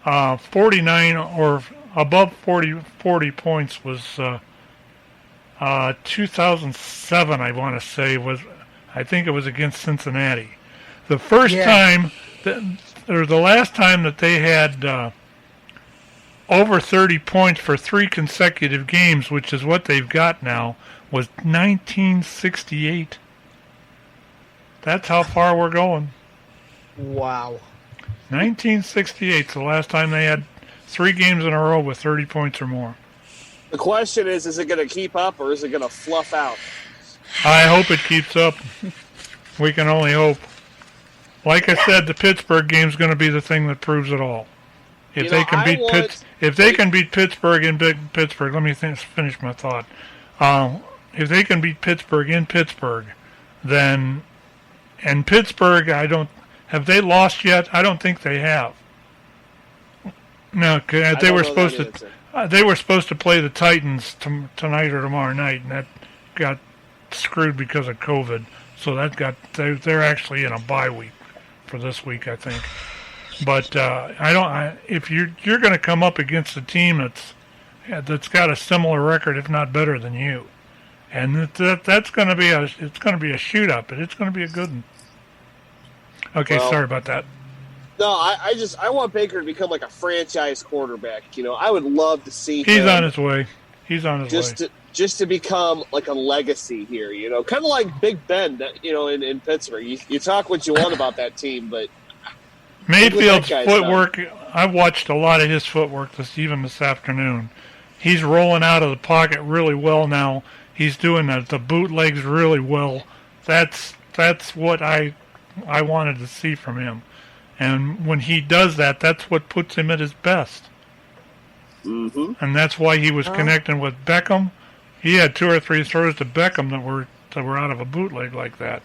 49 or above 40 points was 2007. I want to say I think it was against Cincinnati. The first time, or the last time that they had over 30 points for 3 consecutive games, which is what they've got now, was 1968. That's how far we're going. Wow. 1968 is the last time they had 3 games in a row with 30 points or more. The question is it going to keep up or is it going to fluff out? I hope it keeps up. We can only hope. Like I said, the Pittsburgh game's going to be the thing that proves it all. If they can beat Pittsburgh in Pittsburgh, let me finish my thought. If they can beat Pittsburgh in Pittsburgh, then and Pittsburgh, have they lost yet? I don't think they have. No, they were supposed to. They were supposed to play the Titans tonight or tomorrow night, and that got screwed because of COVID. So they're actually in a bye week for this week, I think. But if you're going to come up against a team that's got a similar record, if not better than you, and that's going to be a shoot up, but it's going to be a good one. Okay, sorry about that. No, I want Baker to become like a franchise quarterback. You know, I would love to see him. He's on his way. He's on his way. Just to become like a legacy here, you know, kind of like Big Ben, you know, in Pittsburgh. You talk what you want about that team, but Mayfield's footwork, I watched a lot of his footwork even this afternoon. He's rolling out of the pocket really well now. He's doing the bootlegs really well. That's what I wanted to see from him. And when he does that, that's what puts him at his best. Mm-hmm. And that's why he was connecting with Beckham. He had 2 or 3 throws to Beckham that were out of a bootleg like that.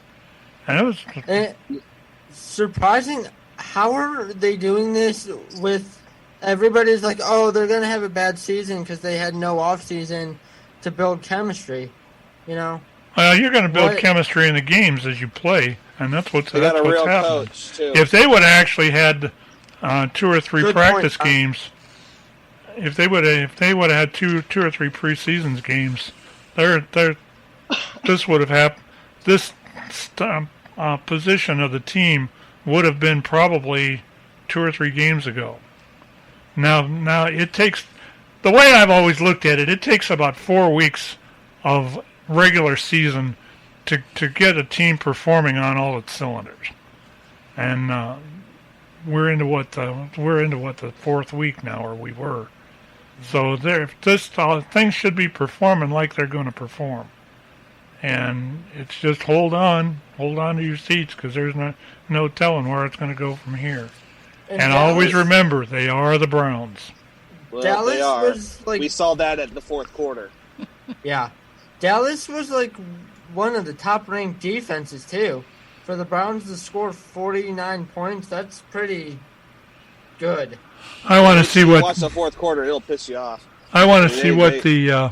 And it was surprising. How are they doing this with everybody's like, oh, they're going to have a bad season because they had no off season to build chemistry, you know? Well, you're going to build chemistry in the games as you play, and that's what's happening. Coach, too. If they would have actually had 2 or 3 practice games, if they would have had 2 or 3 preseason games, this would have happened. This position of the team would have been probably 2 or 3 games ago. Now it takes, the way I've always looked at it, it takes about 4 weeks of regular season to get a team performing on all its cylinders, and we're into what the 4th week now, or we were. So things should be performing like they're going to perform, and it's just hold on to your seats, because there's no telling where it's going to go from here. And always remember, they are the Browns. Well, Dallas they are. was like, we saw that at the 4th quarter. Yeah, Dallas was like one of the top-ranked defenses too. For the Browns to score 49 points, that's pretty good. I want to see what. Watch the 4th quarter; it'll piss you off. I want to see what the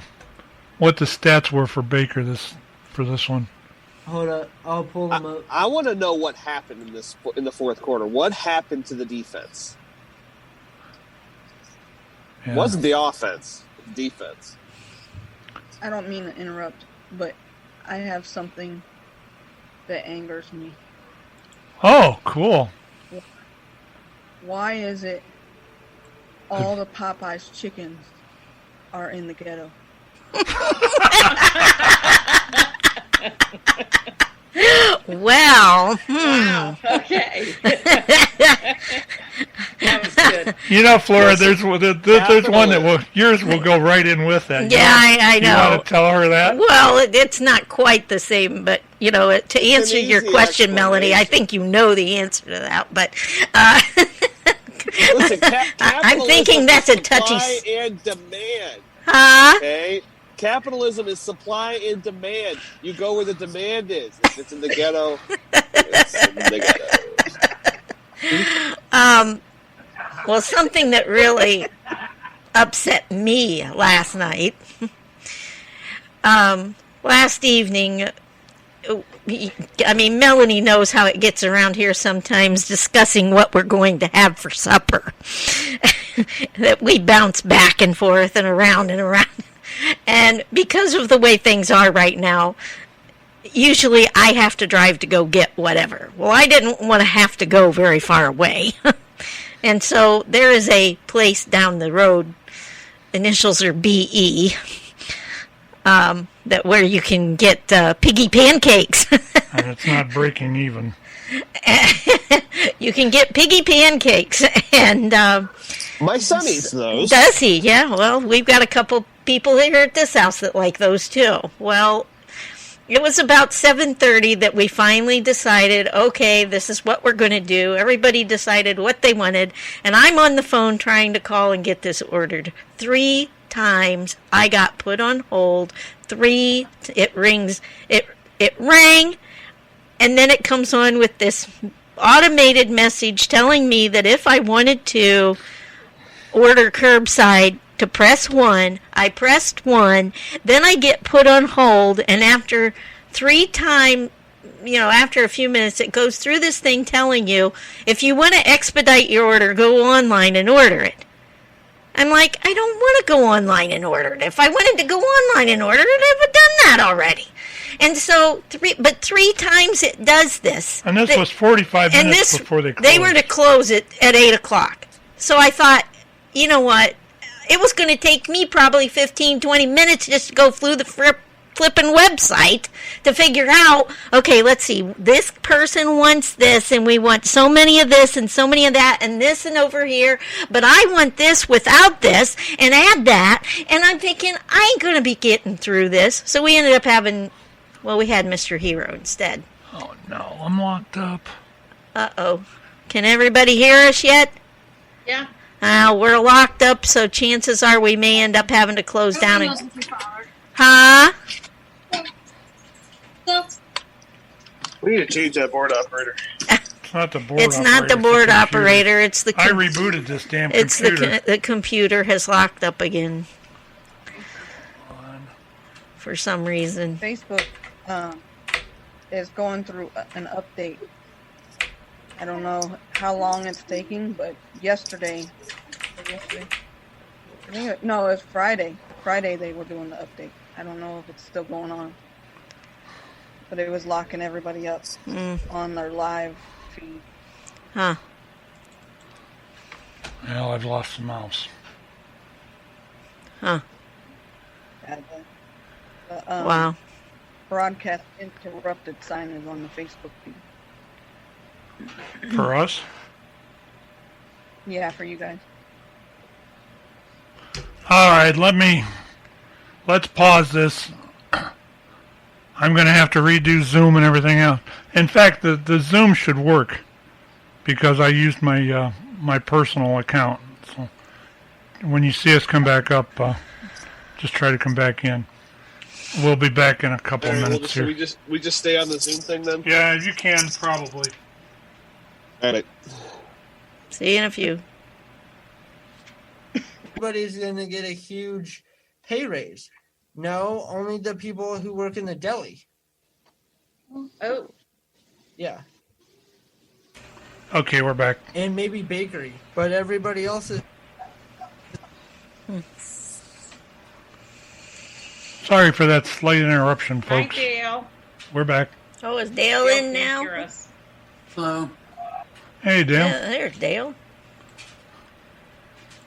stats were for Baker for this one. Hold up, I'll pull them up. I want to know what happened in the 4th quarter. What happened to the defense? Yeah. It wasn't the offense, defense. I don't mean to interrupt, but I have something that angers me. Oh, cool. Why is it all the Popeyes chickens are in the ghetto? Well, Okay. That was good. You know, Flora, there's one that yours will go right in with that. yeah, I know. You want to tell her that? Well, it's not quite the same, but, you know, to answer your easy question, Melanie, I think you know the answer to that, but Listen, I'm thinking that's a touchy... Supply and demand. Huh? Okay? Capitalism is supply and demand. You go where the demand is. If it's in the ghetto, it's in the ghetto. Well, something that really upset me last night. Last evening, I mean, Melanie knows how it gets around here sometimes, discussing what we're going to have for supper. That we bounce back and forth and around and around. And because of the way things are right now, usually I have to drive to go get whatever. Well, I didn't want to have to go very far away. And so there is a place down the road, initials are BE, that where you can get piggy pancakes. And it's not breaking even. You can get piggy pancakes, and My son eats those. does he? Yeah. Well, we've got a couple people here at this house that like those too. Well, it was about 7:30 that we finally decided, okay, this is what we're going to do. Everybody decided what they wanted, and I'm on the phone trying to call and get this ordered. 3 times I got put on hold. It rang, and then it comes on with this automated message telling me that if I wanted to order curbside, to press 1. I pressed 1. Then I get put on hold, and after 3 times, after a few minutes, it goes through this thing telling you, if you want to expedite your order, go online and order it. I'm like, I don't want to go online and order it. If I wanted to go online and order it, I would have done that already. And so, 3 times it does this. And this was 45 minutes before they closed. They were to close it at 8 o'clock. So I thought, you know what? It was going to take me probably 15, 20 minutes just to go through the flipping website to figure out, okay, let's see, this person wants this, and we want so many of this and so many of that and this and over here, but I want this without this and add that, and I'm thinking, I ain't going to be getting through this. So we ended up having, we had Mr. Hero instead. Oh, no, I'm locked up. Uh-oh. Can everybody hear us yet? Yeah. We're locked up, so chances are we may end up having to close down. Huh? We need to change that board operator. It's not the board It's operator. not the board operator. It's the. I rebooted this damn computer. It's the computer has locked up again. For some reason. Facebook is going through an update. I don't know how long it's taking, but yesterday, no, it was Friday. Friday they were doing the update. I don't know if it's still going on, but it was locking everybody up on their live feed. Huh. Well, I've lost the mouse. Huh. Wow. Broadcast interrupted sign is on the Facebook feed. For us? Yeah, for you guys. All right, let's pause this. I'm going to have to redo Zoom and everything else. In fact, the Zoom should work because I used my my personal account. So when you see us come back up, just try to come back in. We'll be back in a couple of minutes here. We just stay on the Zoom thing then? Yeah, you can probably. All right. See you in a few. Everybody's going to get a huge pay raise. No, only the people who work in the deli. Oh. Yeah. Okay, we're back. And maybe bakery. But everybody else is... Sorry for that slight interruption, Hi, folks. Dale. We're back. Oh, is Dale in now? Hear us. Hello. Hey, Dale. Yeah, there's Dale.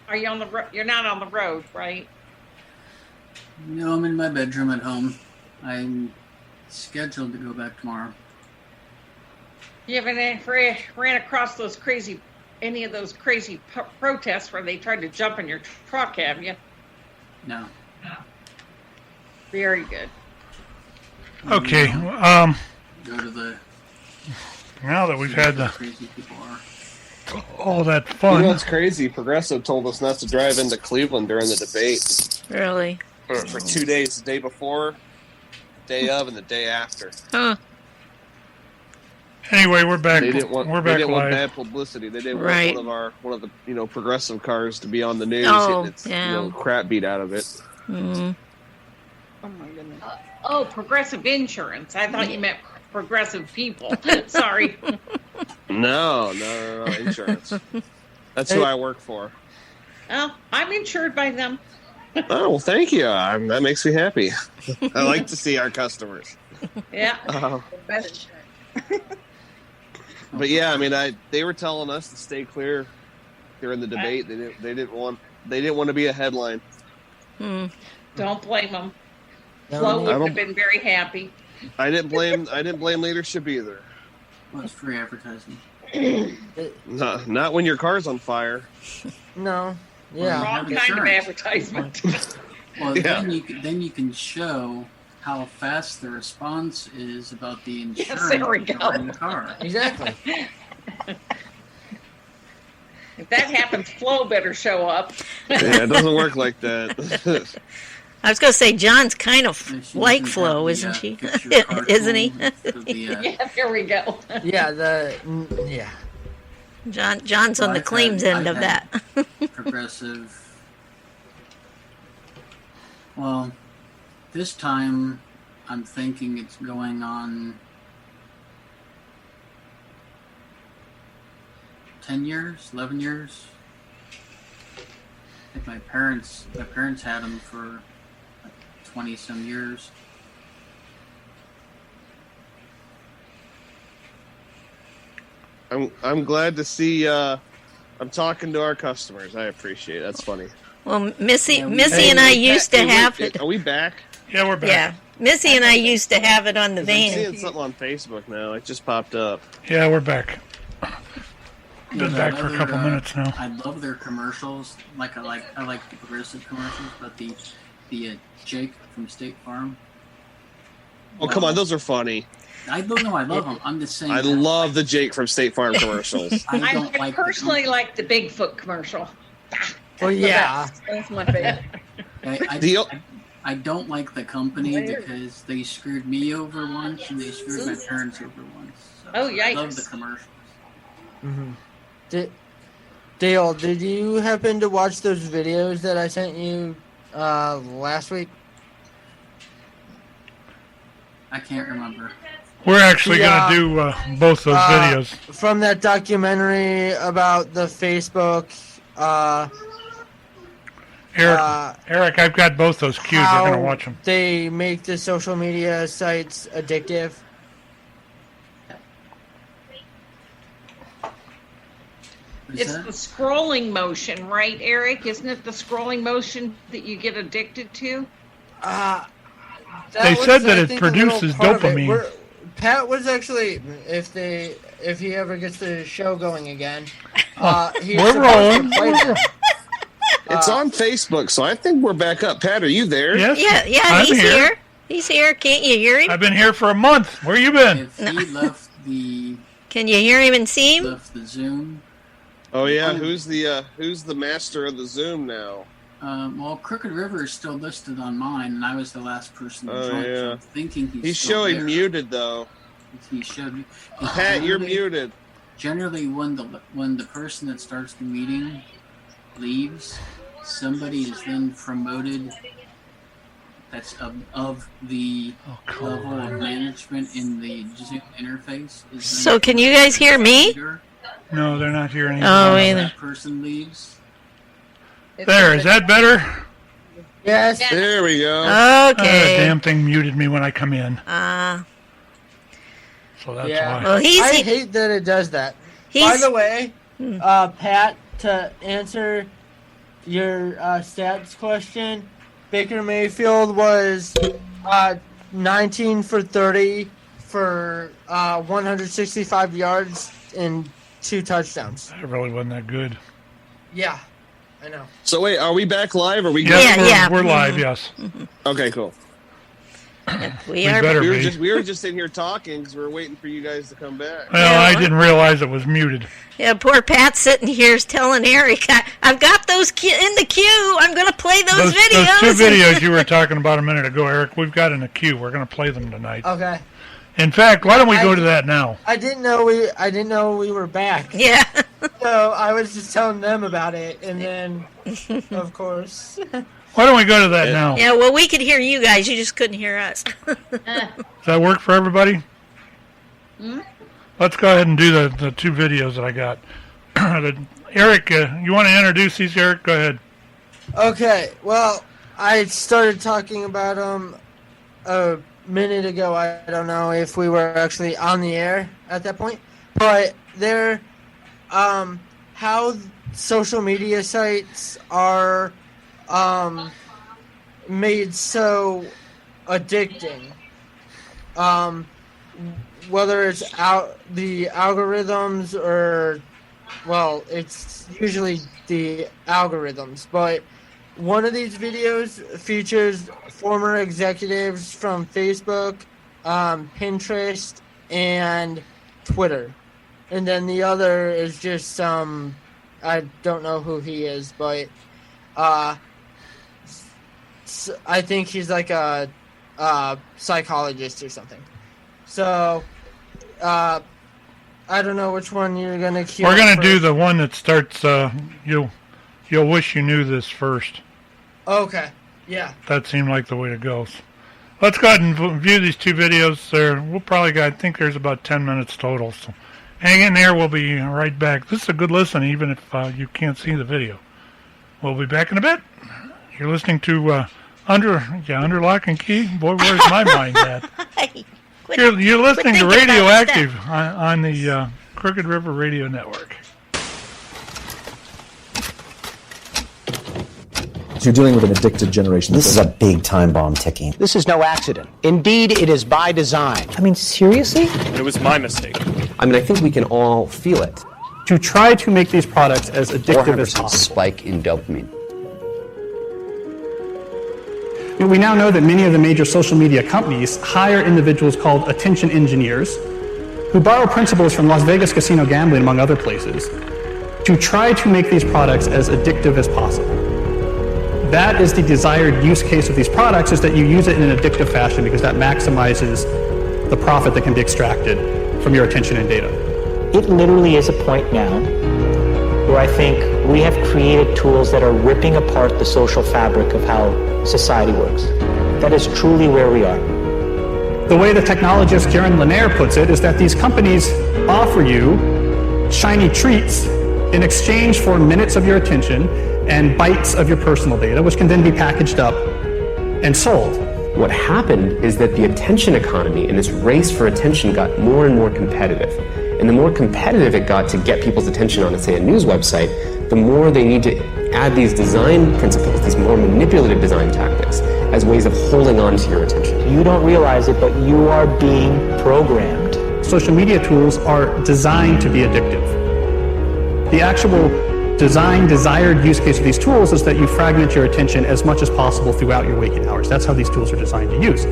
Are you on the road? You're not on the road, right? No, I'm in my bedroom at home. I'm scheduled to go back tomorrow. You haven't ran across any of those crazy protests where they tried to jump in your truck, have you? No. Very good. Okay. Go to the... Now that we've had crazy people are. all that fun. You know what's crazy? Progressive told us not to drive into Cleveland during the debate. Really? For 2 days, the day before, day of, and the day after. Huh. Anyway, we're back. They didn't want, we're they back didn't want live. bad publicity. They didn't Right. want one of the progressive cars to be on the news. Oh, getting its, yeah. crap beat out of it. Mm. Oh my goodness. Progressive insurance. I thought you meant progressive people. Sorry. No, insurance. That's who I work for. Oh, I'm insured by them. Oh, well, thank you. That makes me happy. I like to see our customers. Yeah. But yeah, I mean, they were telling us to stay clear during the debate. They didn't want to be a headline. Don't blame them. No, Flo would I have been very happy. I didn't blame leadership either. Well, it's free advertising. Not when your car's on fire. No. Well, Yeah. Wrong have kind of insurance. advertisement. Well, Yeah. then you can show how fast the response is about the Yes, insurance there we go. covering the car. Exactly. If that happens, Flo better show up. Yeah, it doesn't work like that. I was going to say, John's kind of And she like doesn't Flo, have isn't the, she? fix your car Isn't he? tool for the, Yeah, there we go. Yeah, yeah. John's on the I've claims had- end I've of had that. Progressive Well, this time I'm thinking it's going on 10 years, 11 years. I think my parents had them for 20 some years. I'm glad to see. I'm talking to our customers. I appreciate it. That's funny. Well, Missy and I used to have it. Are we back? Yeah, we're back. Yeah, Missy and I used to have it on the I'm van. seeing something on Facebook now. It just popped up. Yeah, we're back. You Been know, back for a couple minutes now. I love their commercials. I like the progressive commercials, but the Jake from State Farm. Oh, come on, those are funny. I don't know. I love them. I'm just saying. I love the Jake from State Farm commercials. I personally like the Bigfoot commercial. Well, yeah. That's my favorite. I don't like the company because they screwed me over once and they screwed my parents over once. So Oh, I love yikes. the commercials. Mm-hmm. Dale, did you happen to watch those videos that I sent you last week? I can't remember. We're actually going to do both those videos. From that documentary about the Facebook. Eric, I've got both those cues. We're going to watch them. They make the social media sites addictive. It's the scrolling motion, right, Eric? Isn't it the scrolling motion that you get addicted to? They said that it produces dopamine. Pat was actually, if he ever gets the show going again, he's we're supposed rolling. to play that. It's on Facebook, so I think we're back up. Pat, are you there? Yes. Yeah, I'm he's here. He's here. Can't you hear him? I've been here for a month. Where you been? If he left the Can you hear him and see him? left the Zoom. Oh yeah, who's the master of the Zoom now? Well, Crooked River is still listed on mine, and I was the last person to Oh, join. So yeah. I'm thinking He's still showing there. muted though. He should. Pat, you're muted. Generally, when the person that starts the meeting leaves, somebody is then promoted. That's of the level of management in the Zoom interface. Is So can you guys hear me? No, they're not here anymore. Oh, When either. that person leaves. There, is that better? Yes. There we go. The Okay. damn thing muted me when I come in. So that's Yeah. why. Well, I hate that it does that. By the way, Pat, to answer your stats question, Baker Mayfield was 19 for 30 for 165 yards and 2 touchdowns. That really wasn't that good. Yeah, I know. So wait, are we back live? Or are we? Yes, we're live. Yes. Okay, cool. We are. Better we were be. we were just in here talking because we were waiting for you guys to come back. Well, I didn't realize it was muted. Yeah, poor Pat sitting here is telling Eric, I've got those in the queue. I'm going to play those videos. Those 2 videos you were talking about a minute ago, Eric, we've got in the queue. We're going to play them tonight. Okay. In fact, why don't we go to that now? I didn't know we were back. Yeah. So I was just telling them about it, and then, of course. Why don't we go to that now? Yeah, well, we could hear you guys. You just couldn't hear us. Does that work for everybody? Let's go ahead and do the 2 videos that I got. Eric, you want to introduce these, Eric? Go ahead. Okay, well, I started talking about them a minute ago. I don't know if we were actually on the air at that point, but they're how social media sites are made so addicting. Whether it's the algorithms or, well, it's usually the algorithms, but one of these videos features former executives from Facebook, Pinterest, and Twitter. And then the other is just some, I don't know who he is, but I think he's like a psychologist or something. So, I don't know which one you're going to cue. We're going to do the one that starts, you'll wish you knew this first. Okay. Yeah. That seemed like the way to go. So let's go ahead and view these two videos. We'll probably I think there's about 10 minutes total. So hang in there. We'll be right back. This is a good listen, even if you can't see the video. We'll be back in a bit. You're listening to Under Lock and Key. Boy, where's my mind at? You're listening to Radioactive on the Crooked River Radio Network. You're dealing with an addicted generation. This is a big time bomb ticking. This is no accident. Indeed, it is by design. I mean, seriously? It was my mistake. I mean, I think we can all feel it. To try to make these products as addictive as possible. Spike in dopamine. We now know that many of the major social media companies hire individuals called attention engineers who borrow principles from Las Vegas casino gambling, among other places, to try to make these products as addictive as possible. That is the desired use case of these products, is that you use it in an addictive fashion because that maximizes the profit that can be extracted from your attention and data. It literally is a point now where I think we have created tools that are ripping apart the social fabric of how society works. That is truly where we are. The way the technologist Jaron Lanier puts it is that these companies offer you shiny treats in exchange for minutes of your attention and bytes of your personal data, which can then be packaged up and sold. What happened is that the attention economy and this race for attention got more and more competitive. And the more competitive it got to get people's attention on, say, a news website, the more they need to add these design principles, these more manipulative design tactics, as ways of holding on to your attention. You don't realize it, but you are being programmed. Social media tools are designed to be addictive. The actual desired use case of these tools is that you fragment your attention as much as possible throughout your waking hours. That's how these tools are designed to use.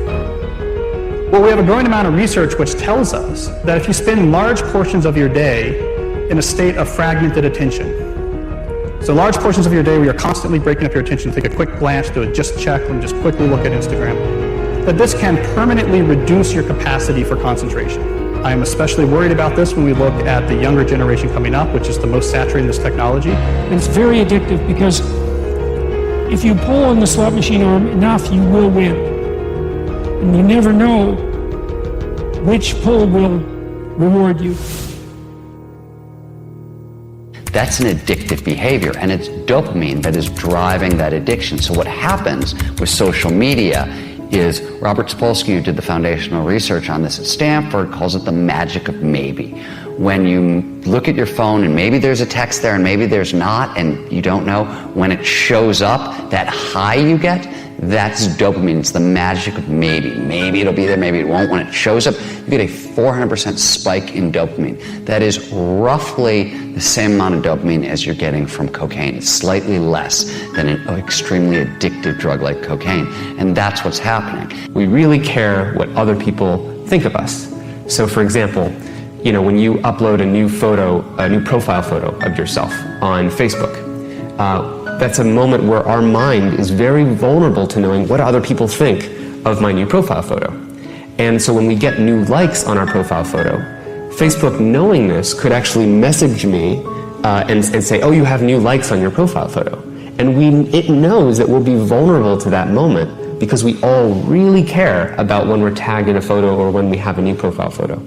Well, we have a growing amount of research which tells us that if you spend large portions of your day in a state of fragmented attention, so large portions of your day where you're constantly breaking up your attention, take a quick glance, do a just check, and just quickly look at Instagram, that this can permanently reduce your capacity for concentration. I am especially worried about this when we look at the younger generation coming up, which is the most saturated in this technology. It's very addictive because if you pull on the slot machine arm enough, you will win. And you never know which pull will reward you. That's an addictive behavior, and it's dopamine that is driving that addiction. So what happens with social media is Robert Sapolsky, who did the foundational research on this at Stanford, calls it the magic of maybe. When you look at your phone and maybe there's a text there and maybe there's not, and you don't know, when it shows up, that high you get, that's dopamine. It's the magic of maybe. Maybe it'll be there, maybe it won't. When it shows up, you get a 400% spike in dopamine. That is roughly the same amount of dopamine as you're getting from cocaine. It's slightly less than an extremely addictive drug like cocaine. And that's what's happening. We really care what other people think of us. So for example, when you upload a new profile photo of yourself on Facebook, that's a moment where our mind is very vulnerable to knowing what other people think of my new profile photo. And so when we get new likes on our profile photo, Facebook, knowing this, could actually message me and say, oh, you have new likes on your profile photo. And it knows that we'll be vulnerable to that moment because we all really care about when we're tagged in a photo or when we have a new profile photo.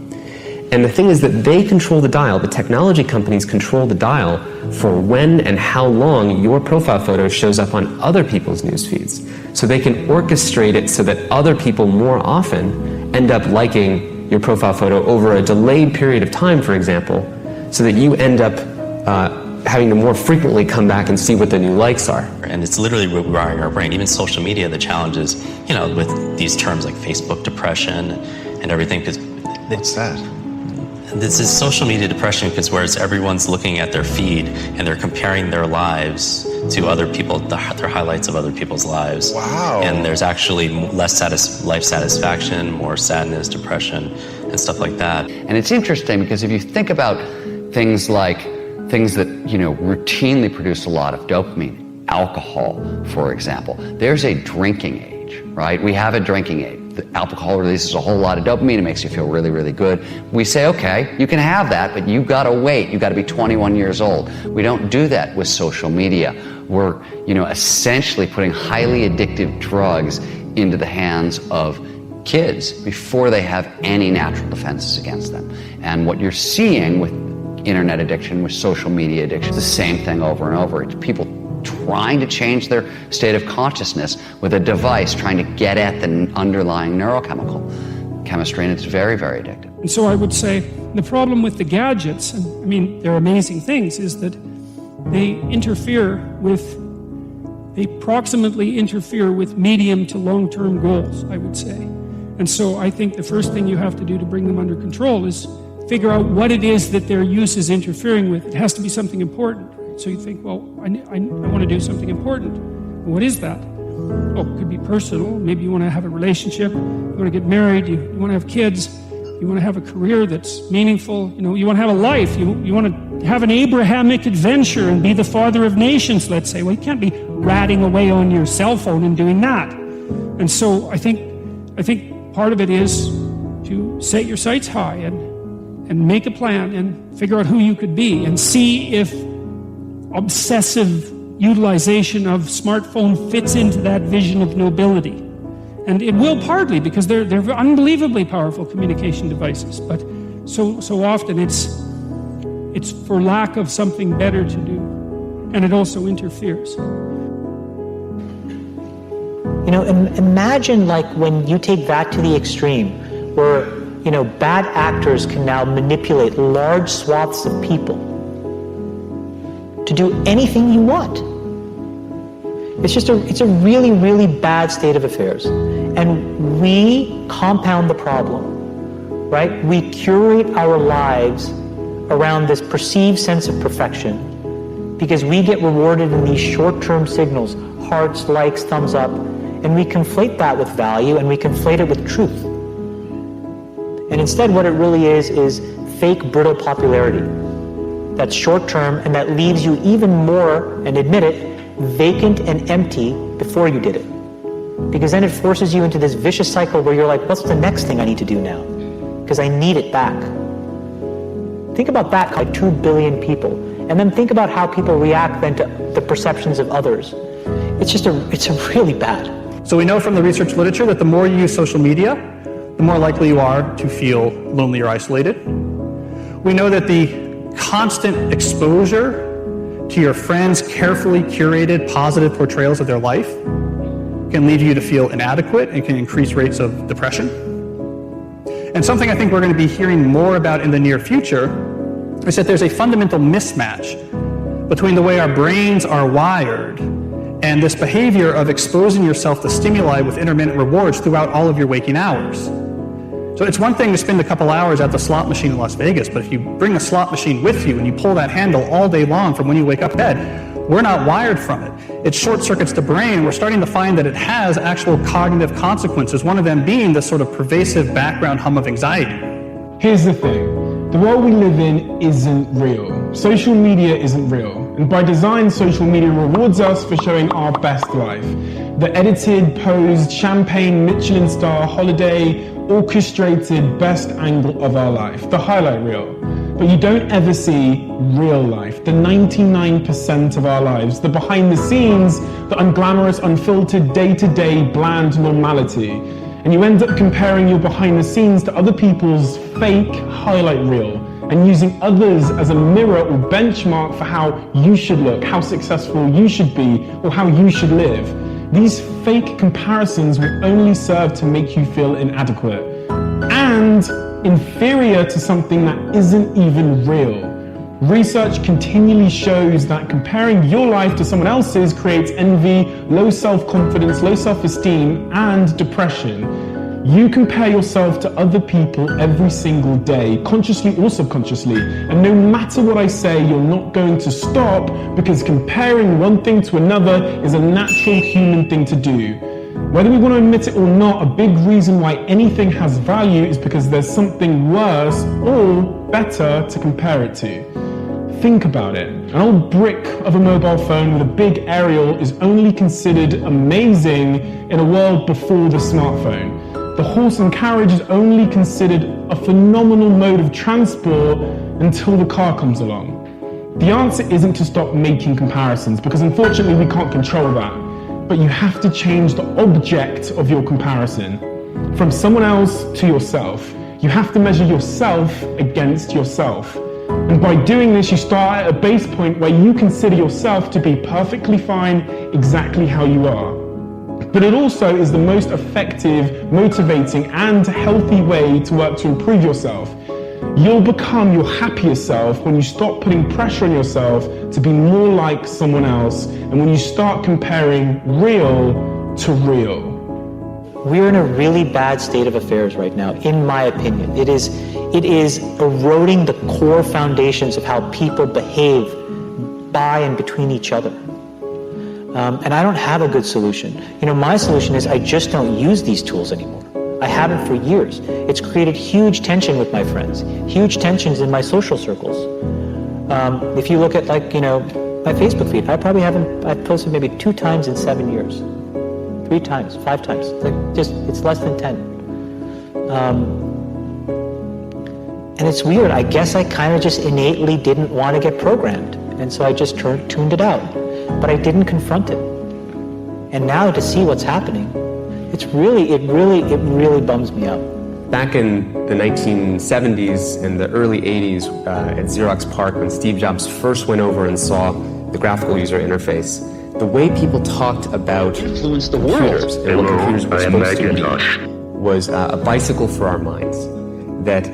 And the thing is that they control the dial, the technology companies control the dial for when and how long your profile photo shows up on other people's news feeds. So they can orchestrate it so that other people more often end up liking your profile photo over a delayed period of time, for example, so that you end up having to more frequently come back and see what the new likes are. And it's literally rewiring our brain. Even social media, the challenge is, with these terms like Facebook depression and everything. What's that? This is social media depression because whereas everyone's looking at their feed and they're comparing their lives to other people, their highlights of other people's lives. Wow. And there's actually less life satisfaction, more sadness, depression, and stuff like that. And it's interesting because if you think about things that, routinely produce a lot of dopamine, alcohol, for example, there's a drinking age, right? We have a drinking age. The alcohol releases a whole lot of dopamine. It makes you feel really, really good. We say, okay, you can have that, but you've got to wait. You've got to be 21 years old. We don't do that with social media. we're, essentially putting highly addictive drugs into the hands of kids before they have any natural defenses against them. And what you're seeing with internet addiction, with social media addiction, it's the same thing over and over. It's people trying to change their state of consciousness with a device trying to get at the underlying neurochemical chemistry, and it's very, very addictive. And so I would say the problem with the gadgets, and I mean, they're amazing things, is that they proximately interfere with medium to long-term goals, I would say. And so I think the first thing you have to do to bring them under control is figure out what it is that their use is interfering with. It has to be something important. Right? So you think, well, I want to do something important. What is that? Oh, it could be personal. Maybe you want to have a relationship. You want to get married. You want to have kids. You want to have a career that's meaningful. You want to have a life. You want to have an Abrahamic adventure and be the father of nations, let's say. Well, you can't be ratting away on your cell phone and doing that. And so I think part of it is to set your sights high and make a plan and figure out who you could be and see if obsessive utilization of smartphone fits into that vision of nobility. And it will partly, because they're unbelievably powerful communication devices, but so often it's for lack of something better to do, and it also interferes. Imagine like when you take that to the extreme, where bad actors can now manipulate large swaths of people to do anything you want. It's a really, really bad state of affairs. And we compound the problem, right? We curate our lives around this perceived sense of perfection because we get rewarded in these short-term signals, hearts, likes, thumbs up, and we conflate that with value and we conflate it with truth. And instead what it really is fake, brittle popularity that's short-term and that leaves you even more, and admit it, vacant and empty before you did it. Because then it forces you into this vicious cycle where you're like, what's the next thing I need to do now? Because I need it back. Think about that, like 2 billion people. And then think about how people react then to the perceptions of others. It's really bad. So we know from the research literature that the more you use social media, the more likely you are to feel lonely or isolated. We know that the constant exposure to your friends' carefully curated positive portrayals of their life can lead you to feel inadequate and can increase rates of depression. And something I think we're going to be hearing more about in the near future is that there's a fundamental mismatch between the way our brains are wired and this behavior of exposing yourself to stimuli with intermittent rewards throughout all of your waking hours. So it's one thing to spend a couple hours at the slot machine in Las Vegas, but if you bring a slot machine with you and you pull that handle all day long from when you wake up in bed, we're not wired from it. It short circuits the brain. We're starting to find that it has actual cognitive consequences, one of them being this sort of pervasive background hum of anxiety. Here's the thing. The world we live in isn't real. Social media isn't real. And by design, social media rewards us for showing our best life. The edited, posed, champagne, Michelin star, holiday, orchestrated best angle of our life, the highlight reel. But you don't ever see real life, the 99% of our lives, the behind the scenes, the unglamorous, unfiltered, day-to-day, bland normality. And you end up comparing your behind the scenes to other people's fake highlight reel and using others as a mirror or benchmark for how you should look, how successful you should be, or how you should live. These fake comparisons will only serve to make you feel inadequate and inferior to something that isn't even real. Research continually shows that comparing your life to someone else's creates envy, low self-confidence, low self-esteem, and depression. You compare yourself to other people every single day, consciously or subconsciously, and no matter what I say, you're not going to stop because comparing one thing to another is a natural human thing to do. Whether we want to admit it or not, a big reason why anything has value is because there's something worse or better to compare it to. Think about it. An old brick of a mobile phone with a big aerial is only considered amazing in a world before the smartphone. The horse and carriage is only considered a phenomenal mode of transport until the car comes along. The answer isn't to stop making comparisons, because unfortunately we can't control that. But you have to change the object of your comparison from someone else to yourself. You have to measure yourself against yourself. And by doing this, you start at a base point where you consider yourself to be perfectly fine exactly how you are. But it also is the most effective, motivating, and healthy way to work to improve yourself. You'll become your happier self when you stop putting pressure on yourself to be more like someone else, and when you start comparing real to real. We're in a really bad state of affairs right now, in my opinion. It is eroding the core foundations of how people behave by and between each other. And I don't have a good solution. My solution is I just don't use these tools anymore. I haven't for years. It's created huge tension with my friends, huge tensions in my social circles. If you look at my Facebook feed, I've posted maybe 2 times in 7 years. 3 times, 5 times. It's less than 10. And it's weird. I guess I kind of just innately didn't want to get programmed. And so I just tuned it out. But I didn't confront it. And now to see what's happening, it really bums me out. Back in the 1970s and the early 80s at Xerox PARC, when Steve Jobs first went over and saw the graphical user interface, the way people talked about computers and what computers were supposed to be was a bicycle for our minds. That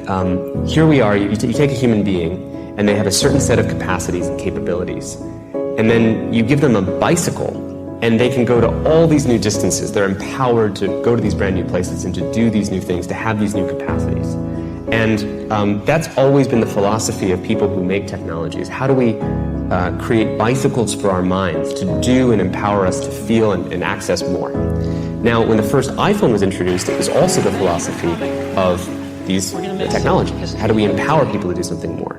here we are, you take a human being, and they have a certain set of capacities and capabilities. And then you give them a bicycle, and they can go to all these new distances. They're empowered to go to these brand new places and to do these new things, to have these new capacities. And that's always been the philosophy of people who make technologies. How do we create bicycles for our minds to do and empower us to feel and access more? Now, when the first iPhone was introduced, it was also the philosophy of these technologies. How do we empower people to do something more?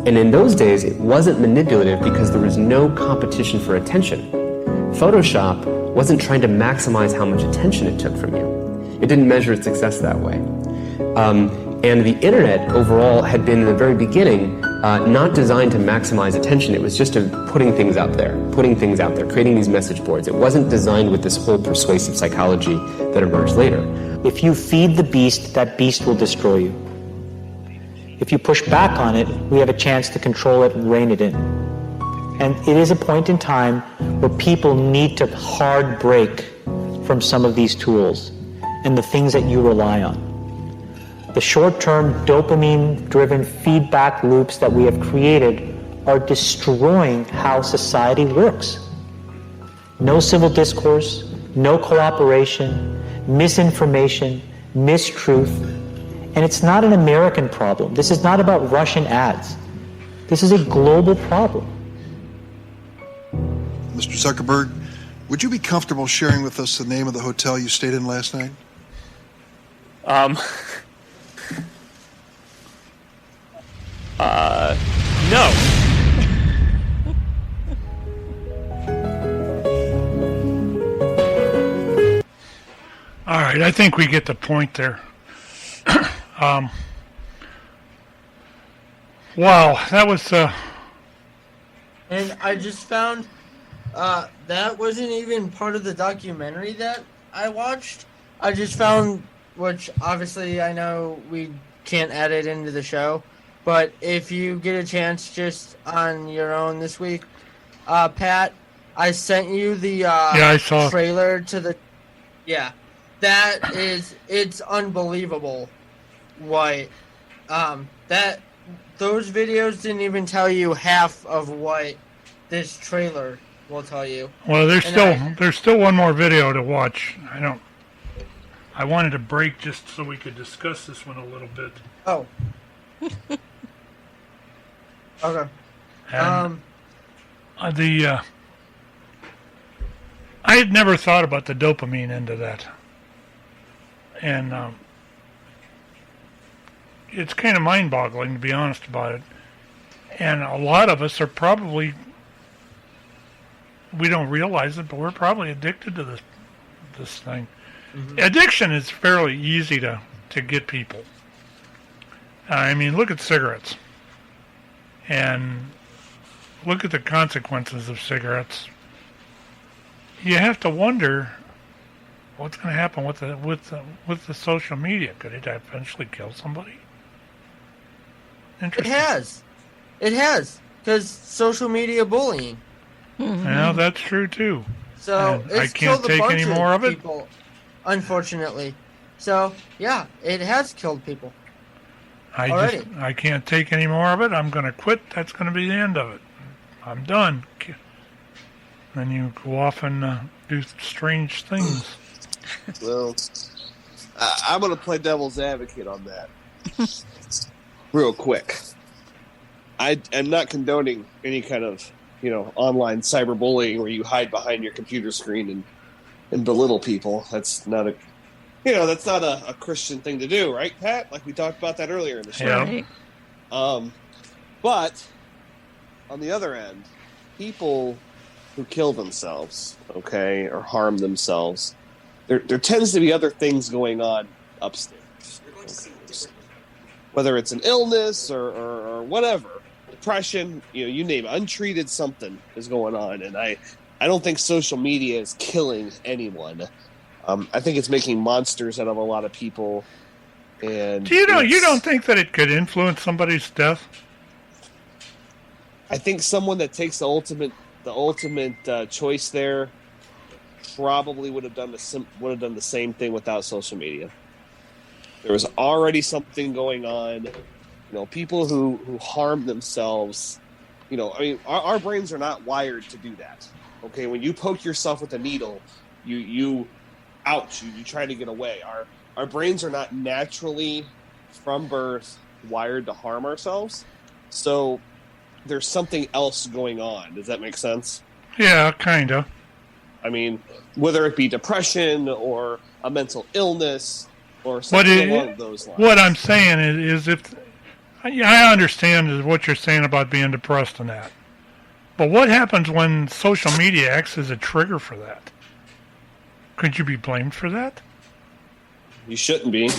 And in those days, it wasn't manipulative because there was no competition for attention. Photoshop wasn't trying to maximize how much attention it took from you. It didn't measure its success that way. And the internet overall had been in the very beginning not designed to maximize attention. It was just putting things out there, creating these message boards. It wasn't designed with this whole persuasive psychology that emerged later. If you feed the beast, that beast will destroy you. If you push back on it, we have a chance to control it and rein it in. And it is a point in time where people need to hard break from some of these tools and the things that you rely on. The short-term dopamine-driven feedback loops that we have created are destroying how society works. No civil discourse, no cooperation, misinformation, mistruth. And it's not an American problem. This is not about Russian ads. This is a global problem. Mr. Zuckerberg, would you be comfortable sharing with us the name of the hotel you stayed in last night? No. All right, I think we get the point there. Wow, that was And I just found that wasn't even part of the documentary that I watched. I just found, which obviously I know we can't add it into the show, but if you get a chance just on your own this week, Pat, I sent you the I saw trailer to the... Yeah, it's unbelievable what... Those videos didn't even tell you half of what this trailer will tell you. Well, there's still one more video to watch. I wanted to break just so we could discuss this one a little bit. Oh. Okay. And, I had never thought about the dopamine end of that. And it's kind of mind-boggling, to be honest about it. And a lot of us are probably, we don't realize it, but we're probably addicted to this thing. Mm-hmm. Addiction is fairly easy to get people. I mean, look at cigarettes. And look at the consequences of cigarettes, you have to wonder what's going to happen with the social media. Could it eventually kill somebody? It has, because social media bullying. Yeah, that's true too. So And it's I can't killed a take bunch any more of it. people, unfortunately. So yeah, it has killed people. I can't take any more of it. I'm going to quit. That's going to be the end of it. I'm done. Then you go off and do strange things. Well, I'm going to play devil's advocate on that real quick. I am not condoning any kind of, online cyberbullying where you hide behind your computer screen and belittle people. That's not a Christian thing to do, right, Pat? Like we talked about that earlier in the show. Yeah. But on the other end, people who kill themselves, okay, or harm themselves, there tends to be other things going on upstairs. Okay. Whether it's an illness or whatever, depression, you name it, untreated something is going on. And I don't think social media is killing anyone. I think it's making monsters out of a lot of people. And you don't think that it could influence somebody's death? I think someone that takes the ultimate choice there probably would have done the same thing without social media. There was already something going on. People who harm themselves. Our brains are not wired to do that. Okay, when you poke yourself with a needle, you ouch, you try to get away. Our brains are not naturally from birth wired to harm ourselves. So there's something else going on. Does that make sense? Yeah, kind of. I mean, whether it be depression or a mental illness or something along those lines. What I'm saying is if I understand what you're saying about being depressed and that. But what happens when social media acts as a trigger for that? Could you be blamed for that? You shouldn't be,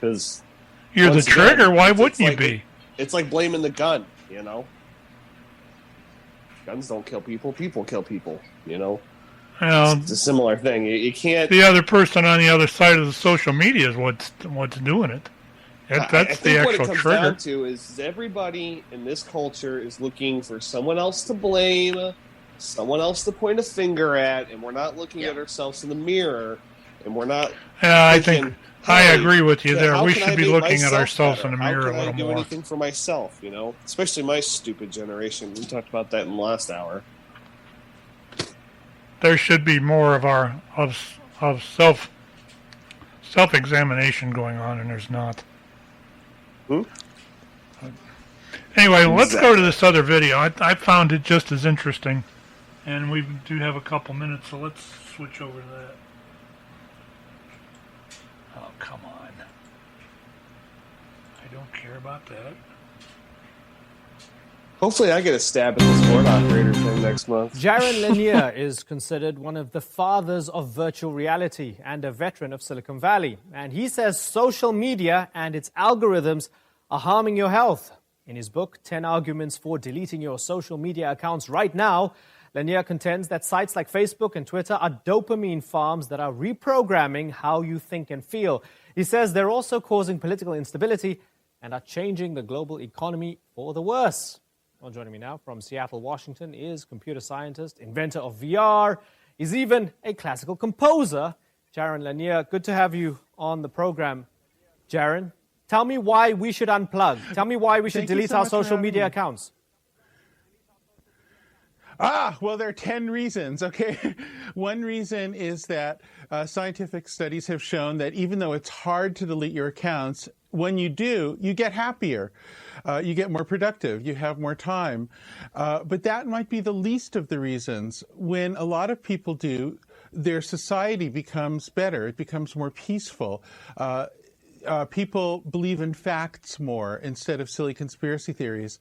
because you're the trigger. Why wouldn't you be? It's like blaming the gun. Guns don't kill people. People kill people. It's a similar thing. You can't. The other person on the other side of the social media is what's doing it. That's I think the actual what it comes trigger. down to is everybody in this culture is looking for someone else to blame, someone else to point a finger at, and we're not looking at ourselves in the mirror, and we're not. Yeah, I thinking, think I agree with you there. how We can should I be make looking at myself ourselves better? in the mirror a How little can I do more. anything for myself? Especially my stupid generation. We talked about that in the last hour. There should be more of self-examination going on, and there's not. Anyway, let's go to this other video. I found it just as interesting, and we do have a couple minutes, so let's switch over to that. Oh, come on. I don't care about that. Hopefully I get a stab at this board operator thing next month. Jaron Lanier is considered one of the fathers of virtual reality and a veteran of Silicon Valley. And he says social media and its algorithms are harming your health. In his book, 10 Arguments for Deleting Your Social Media Accounts Right Now, Lanier contends that sites like Facebook and Twitter are dopamine farms that are reprogramming how you think and feel. He says they're also causing political instability and are changing the global economy for the worse. Well, joining me now from Seattle, Washington, is computer scientist, inventor of VR. He's even a classical composer, Jaron Lanier. Good to have you on the program, Jaron. Tell me why we should unplug. Tell me why we should delete our social media accounts. Well, there are 10 reasons, okay? One reason is that scientific studies have shown that even though it's hard to delete your accounts, when you do, you get happier. You get more productive. You have more time. But that might be the least of the reasons. When a lot of people do, their society becomes better. It becomes more peaceful. People believe in facts more instead of silly conspiracy theories.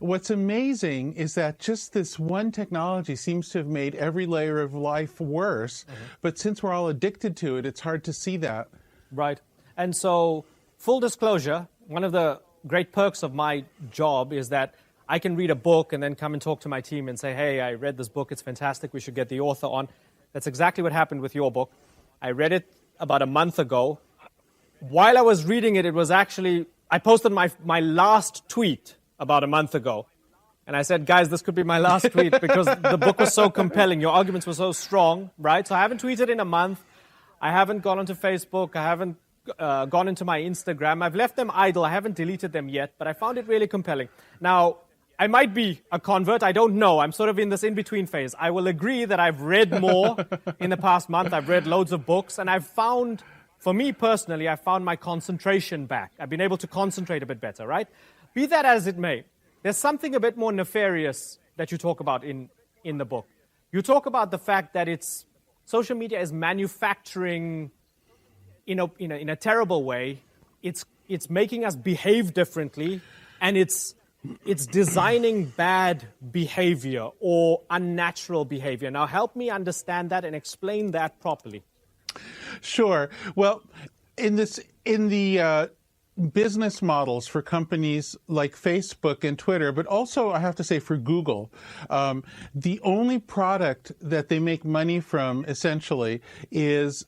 What's amazing is that just this one technology seems to have made every layer of life worse. But since we're all addicted to it, it's hard to see that. Right. And so, full disclosure, one of the great perks of my job is that I can read a book and then come and talk to my team and say, hey, I read this book, it's fantastic, we should get the author on. That's exactly what happened with your book. I read it about a month ago. While I was reading it, it was actually, I posted my last tweet about a month ago. And I said, guys, this could be my last tweet because the book was so compelling. Your arguments were so strong, right? So I haven't tweeted in a month. I haven't gone onto Facebook. I haven't gone into my Instagram. I've left them idle. I haven't deleted them yet, but I found it really compelling. Now, I might be a convert. I don't know. I'm sort of in this in-between phase. I will agree that I've read more in the past month. I've read loads of books, and I've found, for me personally, I found my concentration back. I've been able to concentrate a bit better, right? Be that as it may, there's something a bit more nefarious that you talk about in the book. You talk about the fact that social media is manufacturing in a terrible way. It's making us behave differently, and it's designing bad behavior or unnatural behavior. Now, help me understand that and explain that properly. Sure. Well, in the business models for companies like Facebook and Twitter, but also I have to say for Google, the only product that they make money from essentially is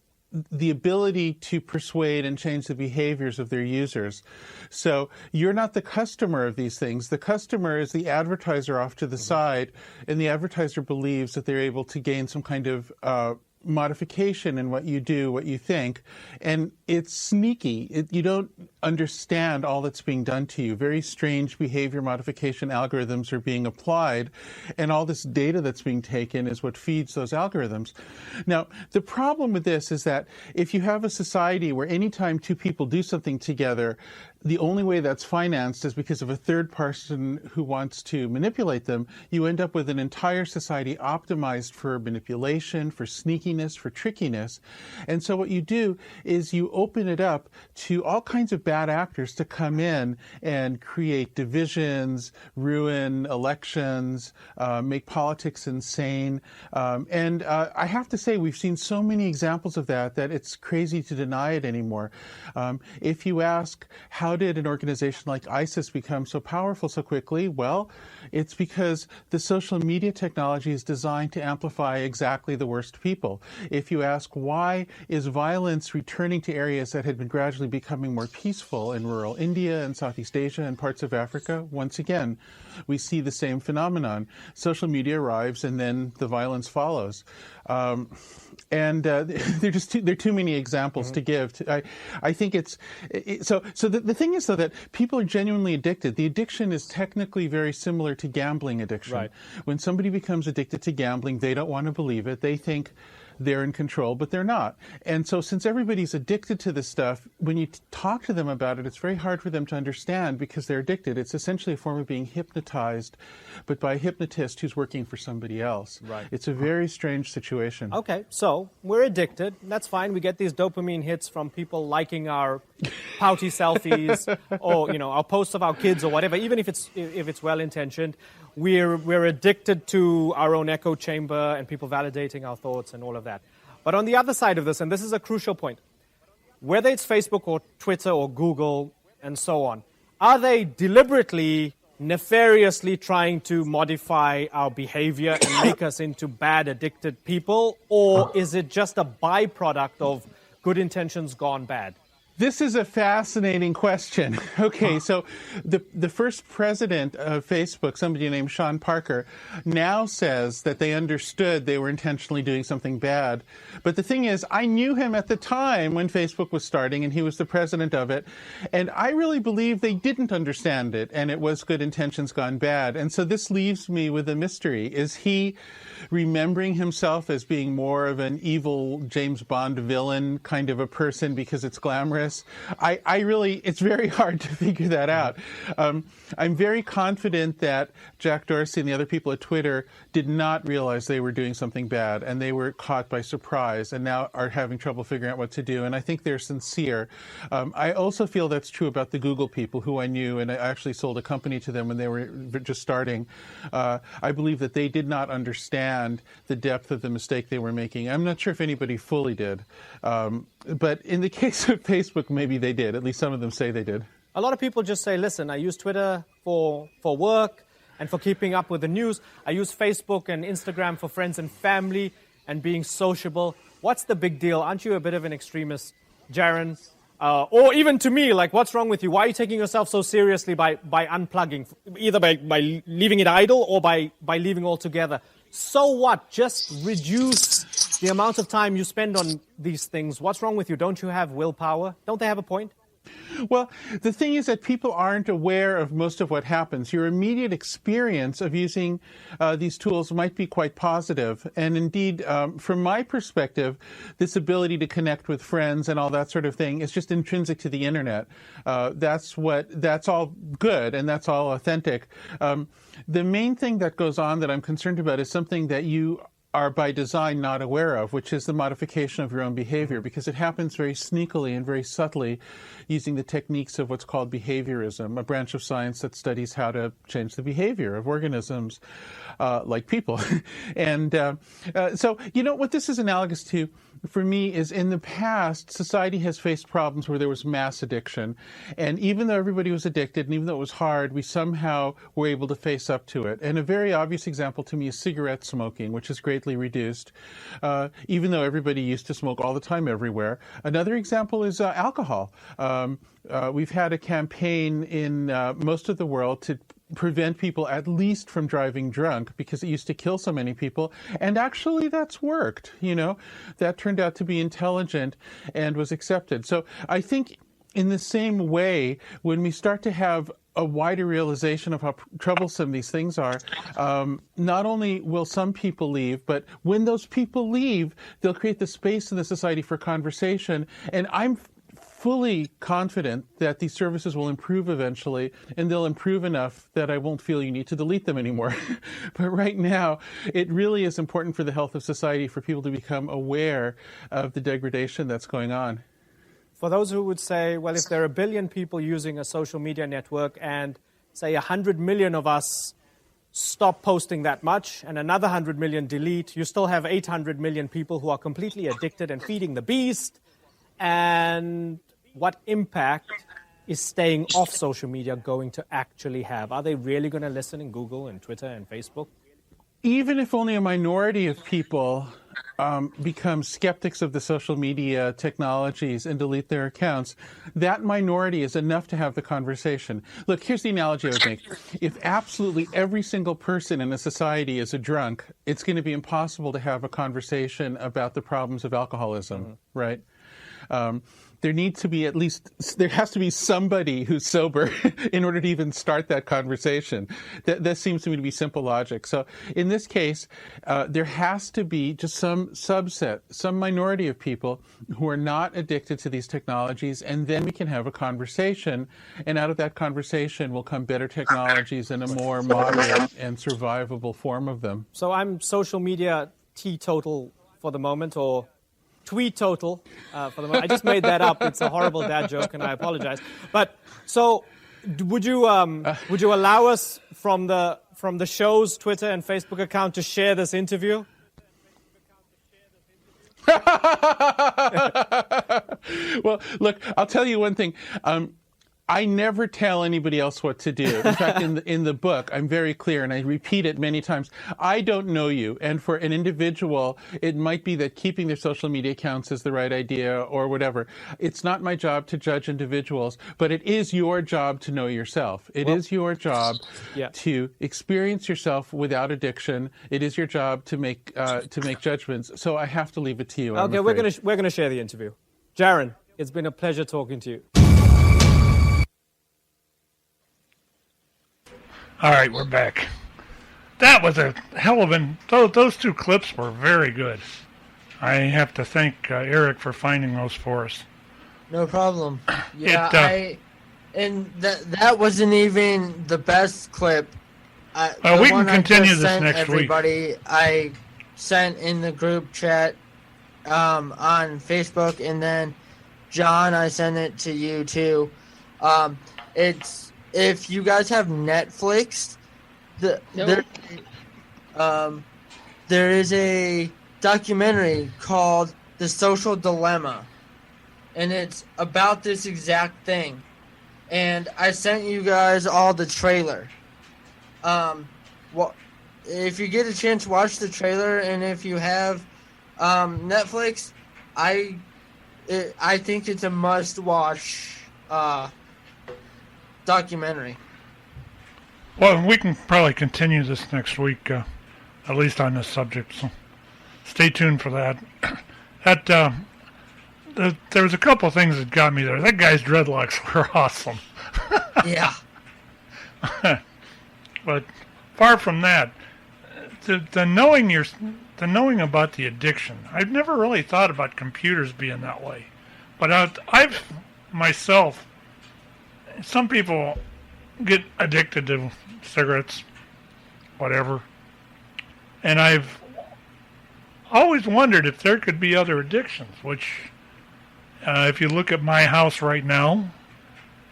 the ability to persuade and change the behaviors of their users. So you're not the customer of these things. The customer is the advertiser off to the side, and the advertiser believes that they're able to gain some kind of modification in what you do, what you think, and it's sneaky. You don't understand all that's being done to you. Very strange behavior modification algorithms are being applied, and all this data that's being taken is what feeds those algorithms. Now, the problem with this is that if you have a society where anytime two people do something together, the only way that's financed is because of a third person who wants to manipulate them, you end up with an entire society optimized for manipulation, for sneakiness, for trickiness. And so what you do is you open it up to all kinds of bad actors to come in and create divisions, ruin elections, make politics insane. And I have to say, we've seen so many examples of that it's crazy to deny it anymore. If you ask, how did an organization like ISIS become so powerful so quickly? Well, it's because the social media technology is designed to amplify exactly the worst people. If you ask, why is violence returning to areas that had been gradually becoming more peaceful in rural India and Southeast Asia and parts of Africa? Once again, we see the same phenomenon. Social media arrives and then the violence follows. And there are too many examples to give. I think so the thing is, though, that people are genuinely addicted. The addiction is technically very similar to gambling addiction. Right. When somebody becomes addicted to gambling, they don't want to believe it. They think they're in control, but they're not. And so since everybody's addicted to this stuff, when you talk to them about it, it's very hard for them to understand because they're addicted. It's essentially a form of being hypnotized, but by a hypnotist who's working for somebody else. Right. It's a very strange situation. Okay, so we're addicted. That's fine. We get these dopamine hits from people liking our pouty selfies or, our posts of our kids or whatever, even if it's well-intentioned. We're addicted to our own echo chamber and people validating our thoughts and all of that. But on the other side of this, and this is a crucial point, whether it's Facebook or Twitter or Google and so on, are they deliberately, nefariously trying to modify our behavior and make us into bad, addicted people? Or is it just a byproduct of good intentions gone bad? This is a fascinating question. Okay, so the first president of Facebook, somebody named Sean Parker, now says that they understood they were intentionally doing something bad. But the thing is, I knew him at the time when Facebook was starting, and he was the president of it. And I really believe they didn't understand it, and it was good intentions gone bad. And so this leaves me with a mystery. Is he remembering himself as being more of an evil James Bond villain kind of a person because it's glamorous? It's very hard to figure that out. I'm very confident that Jack Dorsey and the other people at Twitter did not realize they were doing something bad, and they were caught by surprise and now are having trouble figuring out what to do. And I think they're sincere. I also feel that's true about the Google people who I knew, and I actually sold a company to them when they were just starting. I believe that they did not understand the depth of the mistake they were making. I'm not sure if anybody fully did. But in the case of Facebook, maybe they did. At least some of them say they did. A lot of people just say, listen, I use Twitter for work. and for keeping up with the news. I use Facebook and Instagram for friends and family and being sociable. What's the big deal? Aren't you a bit of an extremist, Jaron? Or even to me, like, what's wrong with you? Why are you taking yourself so seriously by unplugging, either by leaving it idle or by leaving altogether? So what? Just reduce the amount of time you spend on these things. What's wrong with you? Don't you have willpower? Don't they have a point? Well, the thing is that people aren't aware of most of what happens. Your immediate experience of using these tools might be quite positive. And indeed, from my perspective, this ability to connect with friends and all that sort of thing is just intrinsic to the internet. That's all good and that's all authentic. The main thing that goes on that I'm concerned about is something that you are by design not aware of, which is the modification of your own behavior, because it happens very sneakily and very subtly using the techniques of what's called behaviorism, a branch of science that studies how to change the behavior of organisms like people. And so, you know, what this is analogous to for me is in the past, society has faced problems where there was mass addiction. And even though everybody was addicted and even though it was hard, we somehow were able to face up to it. And a very obvious example to me is cigarette smoking, which is greatly reduced, even though everybody used to smoke all the time everywhere. Another example is alcohol. We've had a campaign in most of the world to prevent people at least from driving drunk because it used to kill so many people. And actually that's worked, you know, that turned out to be intelligent and was accepted. So I think in the same way, when we start to have a wider realization of how troublesome these things are, not only will some people leave, but when those people leave, they'll create the space in the society for conversation. And I'm fully confident that these services will improve eventually, and they'll improve enough that I won't feel you need to delete them anymore. But right now, it really is important for the health of society for people to become aware of the degradation that's going on. For those who would say, well, if there are 1 billion people using a social media network and, say, 100 million of us stop posting that much and another 100 million delete, you still have 800 million people who are completely addicted and feeding the beast. And what impact is staying off social media going to actually have? Are they really going to listen in Google and Twitter and Facebook? Even if only a minority of people become skeptics of the social media technologies and delete their accounts, that minority is enough to have the conversation. Look, here's the analogy I would make. If absolutely every single person in a society is a drunk, it's going to be impossible to have a conversation about the problems of alcoholism, right? There needs to be there has to be somebody who's sober in order to even start that conversation. That seems to me to be simple logic. So in this case, there has to be just some subset, some minority of people who are not addicted to these technologies, and then we can have a conversation, and out of that conversation will come better technologies and a more moderate and survivable form of them. So I'm social media teetotal for the moment, or tweet total for the moment. I just made that up. It's a horrible dad joke, and I apologize. But so, would you allow us from the show's Twitter and Facebook account to share this interview? Well, look, I'll tell you one thing. I never tell anybody else what to do. In fact, in the book, I'm very clear, and I repeat it many times. I don't know you, and for an individual, it might be that keeping their social media accounts is the right idea or whatever. It's not my job to judge individuals, but it is your job to know yourself. It is your job to experience yourself without addiction. It is your job to make judgments. So I have to leave it to you. Okay, we're gonna share the interview. Jaron, it's been a pleasure talking to you. All right, we're back. That was a hell of those two clips were very good. I have to thank Eric for finding those for us. No problem. Yeah, that wasn't even the best clip. We can continue this next week. I sent in the group chat on Facebook, and then John, I sent it to you too. If you guys have Netflix, there is a documentary called The Social Dilemma, and it's about this exact thing. And I sent you guys all the trailer. if you get a chance, watch the trailer, and if you have Netflix, I think it's a must-watch documentary. Well, we can probably continue this next week, at least on this subject. So stay tuned for that. There was a couple of things that got me there. That guy's dreadlocks were awesome. Yeah. But far from that, the knowing about the addiction. I've never really thought about computers being that way, but I've myself. Some people get addicted to cigarettes, whatever, and I've always wondered if there could be other addictions. Which, if you look at my house right now,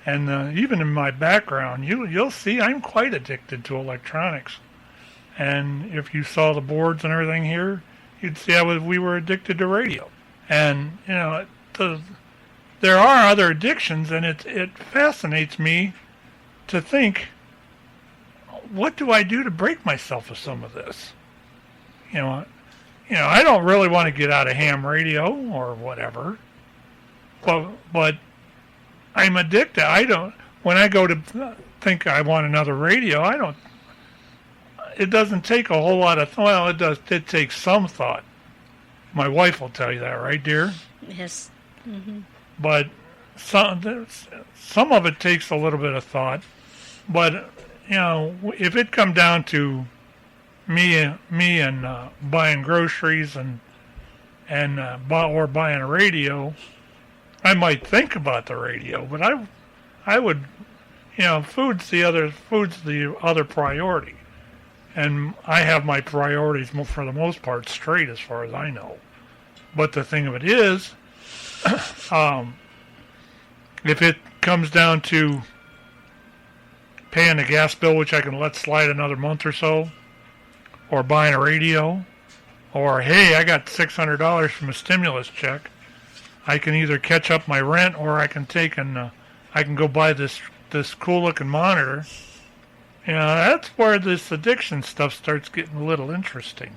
and even in my background, you'll see I'm quite addicted to electronics. And if you saw the boards and everything here, you'd see we were addicted to radio. And there are other addictions, and it fascinates me to think, what do I do to break myself of some of this? I don't really want to get out of ham radio or whatever, but I'm addicted. When I go to think I want another radio, it doesn't take a whole lot of, well, it does, it takes some thought. My wife will tell you that, right, dear? Yes. Mm-hmm. But some of it takes a little bit of thought. But, if it come down to me and buying groceries or buying a radio, I might think about the radio, but I would, food's the other priority, and I have my priorities for the most part straight as far as I know. But the thing of it is, if it comes down to paying a gas bill, which I can let slide another month or so, or buying a radio, or hey, I got $600 from a stimulus check, I can either catch up my rent, or I can I can go buy this cool looking monitor. That's where this addiction stuff starts getting a little interesting.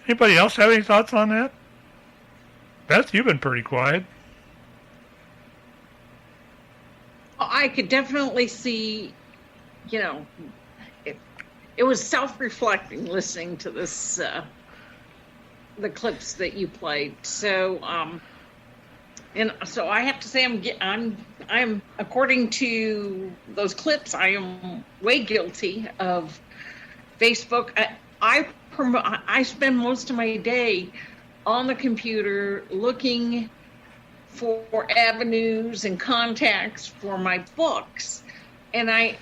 Anybody else have any thoughts on that? Beth, you've been pretty quiet. I could definitely see, it was self-reflecting listening to this, the clips that you played. So, and so I have to say, I'm according to those clips, I am way guilty of Facebook. I spend most of my day on the computer looking for avenues and contacts for my books. And I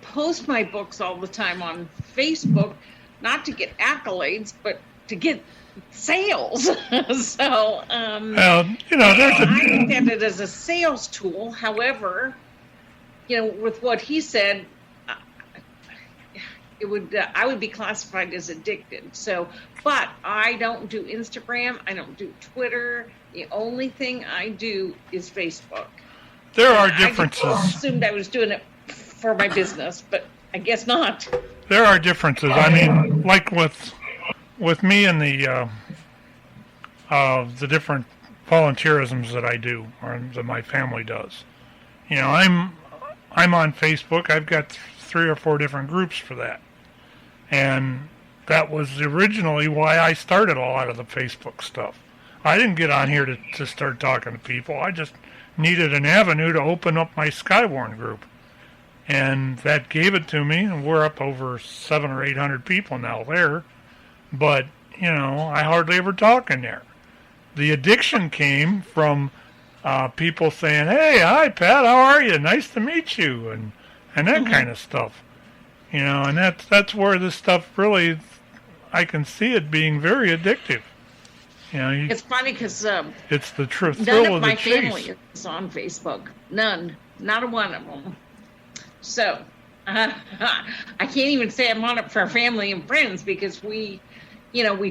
post my books all the time on Facebook, not to get accolades, but to get sales. So, I think that it is a sales tool. However, with what he said, I would be classified as addicted. So, but I don't do Instagram. I don't do Twitter. The only thing I do is Facebook. There are differences. I assumed I was doing it for my business, but I guess not. There are differences. I mean, like with me and the different volunteerisms that I do, or that my family does. I'm on Facebook. I've got 3 or 4 different groups for that. And that was originally why I started a lot of the Facebook stuff. I didn't get on here to start talking to people. I just needed an avenue to open up my Skywarn group. And that gave it to me, and we're up over 700 or 800 people now there. But, I hardly ever talk in there. The addiction came from people saying, hey, hi, Pat, how are you? Nice to meet you, and that kind of stuff. And that's where this stuff really, I can see it being very addictive. It's funny because it's the thrill of the chase. None of my family is on Facebook. None. Not one of them. So I can't even say I'm on it for family and friends because we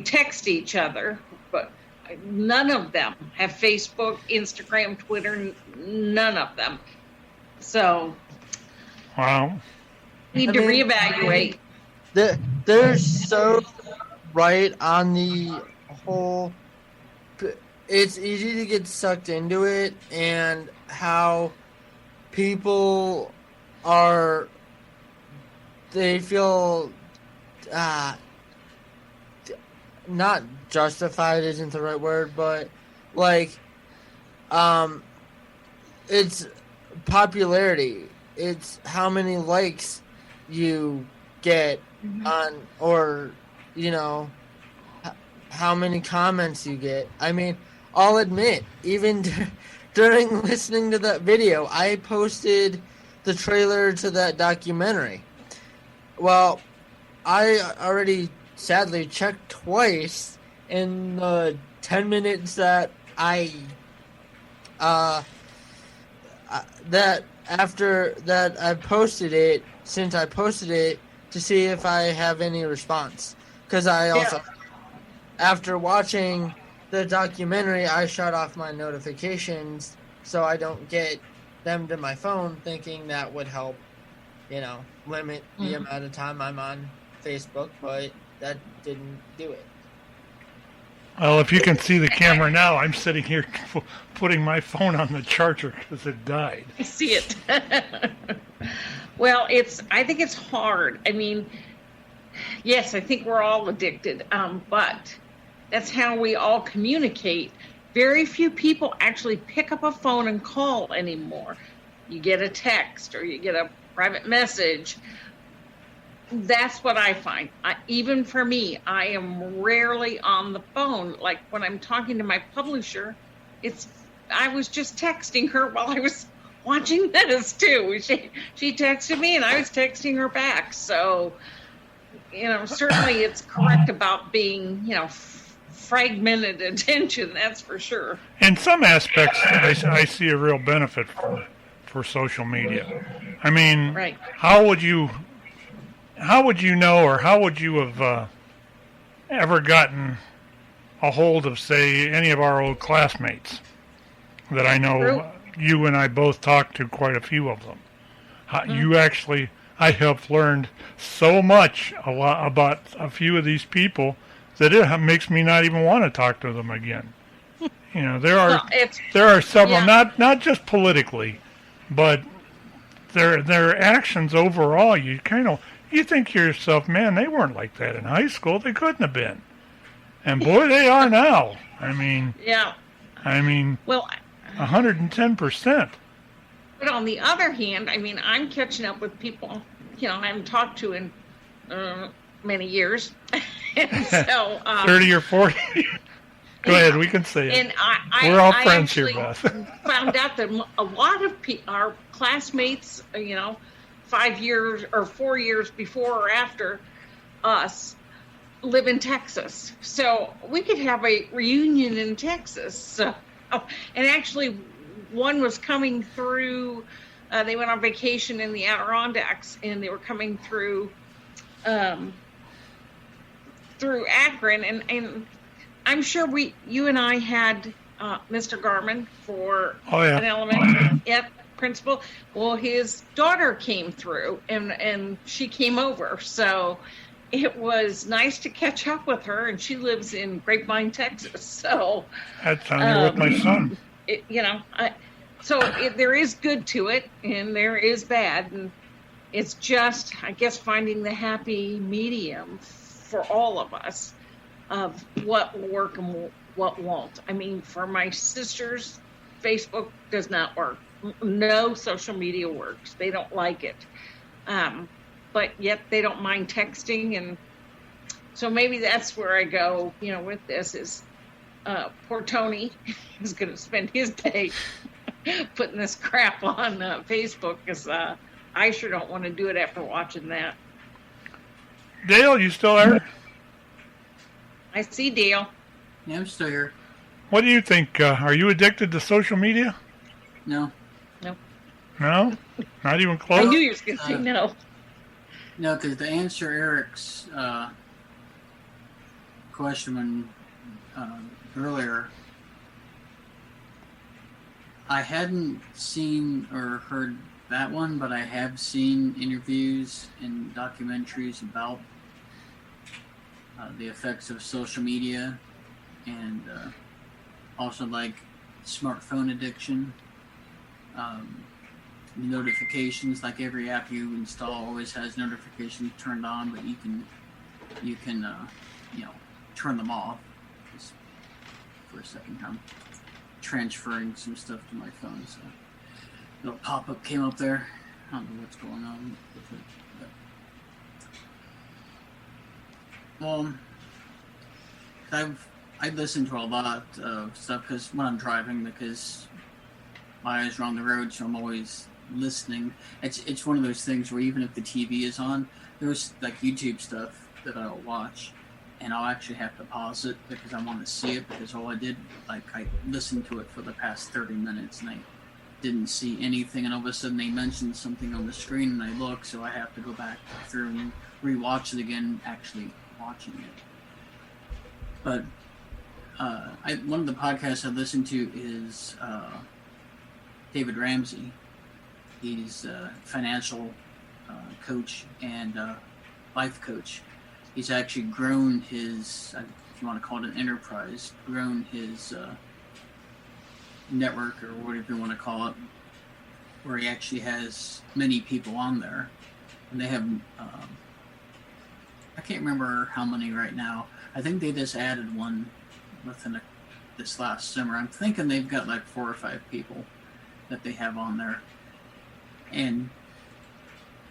text each other, but none of them have Facebook, Instagram, Twitter, none of them. So, wow. Need to reevaluate. they're so right on the whole. It's easy to get sucked into it, and how people they feel not justified isn't the right word, but like it's popularity. It's how many likes you get on, or how many comments you get. I mean, I'll admit, even during listening to that video, I posted the trailer to that documentary. Well, I already sadly checked twice in the 10 minutes that that after that I posted it, since I posted it, to see if I have any response. Because I also, after watching the documentary, I shut off my notifications so I don't get them to my phone, thinking that would help, limit the amount of time I'm on Facebook, but that didn't do it. Well, if you can see the camera now, I'm sitting here putting my phone on the charger because it died. I see it. Well, I think it's hard. I mean, yes, I think we're all addicted, but that's how we all communicate. Very few people actually pick up a phone and call anymore. You get a text or you get a private message. That's what I find. Even for me, I am rarely on the phone. Like when I'm talking to my publisher, I was just texting her while I was watching this too. She texted me and I was texting her back. So, certainly it's correct about being, fragmented attention. That's for sure. In some aspects, I see a real benefit for social media. I mean, right. How would you know, or how would you have ever gotten a hold of, say, any of our old classmates that I know you and I both talked to quite a few of them? I have learned so much about a few of these people that it makes me not even want to talk to them again. There are several, not just politically, but their actions overall. You think to yourself, man, they weren't like that in high school. They couldn't have been. And boy, they are now. I mean, well, 110%. But on the other hand, I'm catching up with people, I haven't talked to in many years. And so, 30 or 40. Go ahead, we can say it. And we're all friends here, Beth. Found out that a lot of our classmates, 5 years or 4 years before or after us, live in Texas. So we could have a reunion in Texas. So, and actually, one was coming through. They went on vacation in the Adirondacks, and they were coming through Akron, and I'm sure you and I had Mr. Garman for an elementary principal. Well, his daughter came through, and she came over, so it was nice to catch up with her, and she lives in Grapevine, Texas. So that's how you're with my son. There is good to it, and there is bad, and it's just, I guess, finding the happy medium for all of us of what will work and what won't. For my sisters, Facebook does not work. No social media works. They don't like it. But yet they don't mind texting. And so maybe that's where I go, with this is poor Tony is going to spend his day putting this crap on Facebook, because I sure don't want to do it after watching that. Dale, you still there? I see Dale. Yeah, I'm still here. What do you think? Are you addicted to social media? No. No? Not even close? I knew you were going to say no. No, because to answer Eric's question earlier, I hadn't seen or heard that one, but I have seen interviews and documentaries about the effects of social media, and also like smartphone addiction. Notifications, like every app you install always has notifications turned on, but you can turn them off. Just for a second, I'm transferring some stuff to my phone, so a little pop-up came up there. I don't know what's going on with it, but I listen to a lot of stuff because when I'm driving, because my eyes are on the road, so I'm always listening. It's one of those things where even if the TV is on, there's like YouTube stuff that I'll watch, and I'll actually have to pause it because I want to see it, because all I did, like, I listened to it for the past 30 minutes and I didn't see anything, and all of a sudden they mentioned something on the screen and I look, so I have to go back through and rewatch it again, actually watching it. But one of the podcasts I listen to is David Ramsey. He's a financial coach and life coach. He's actually grown his, if you want to call it an enterprise, grown his network, or whatever you want to call it, where he actually has many people on there. And they have, I can't remember how many right now. I think they just added one within this last summer. I'm thinking they've got like 4 or 5 people that they have on there. And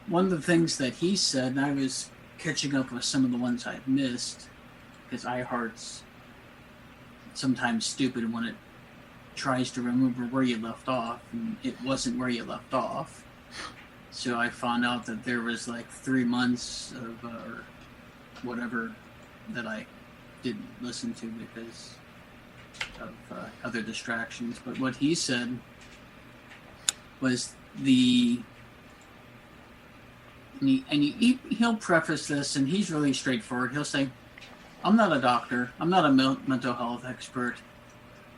one of the things that he said, and I was catching up with some of the ones I've missed, because iHeart's sometimes stupid when it tries to remember where you left off, and it wasn't where you left off. So I found out that there was like 3 months of or whatever that I didn't listen to because of other distractions. But what he said was he'll preface this, and he's really straightforward. He'll say, I'm not a doctor, I'm not a mental health expert,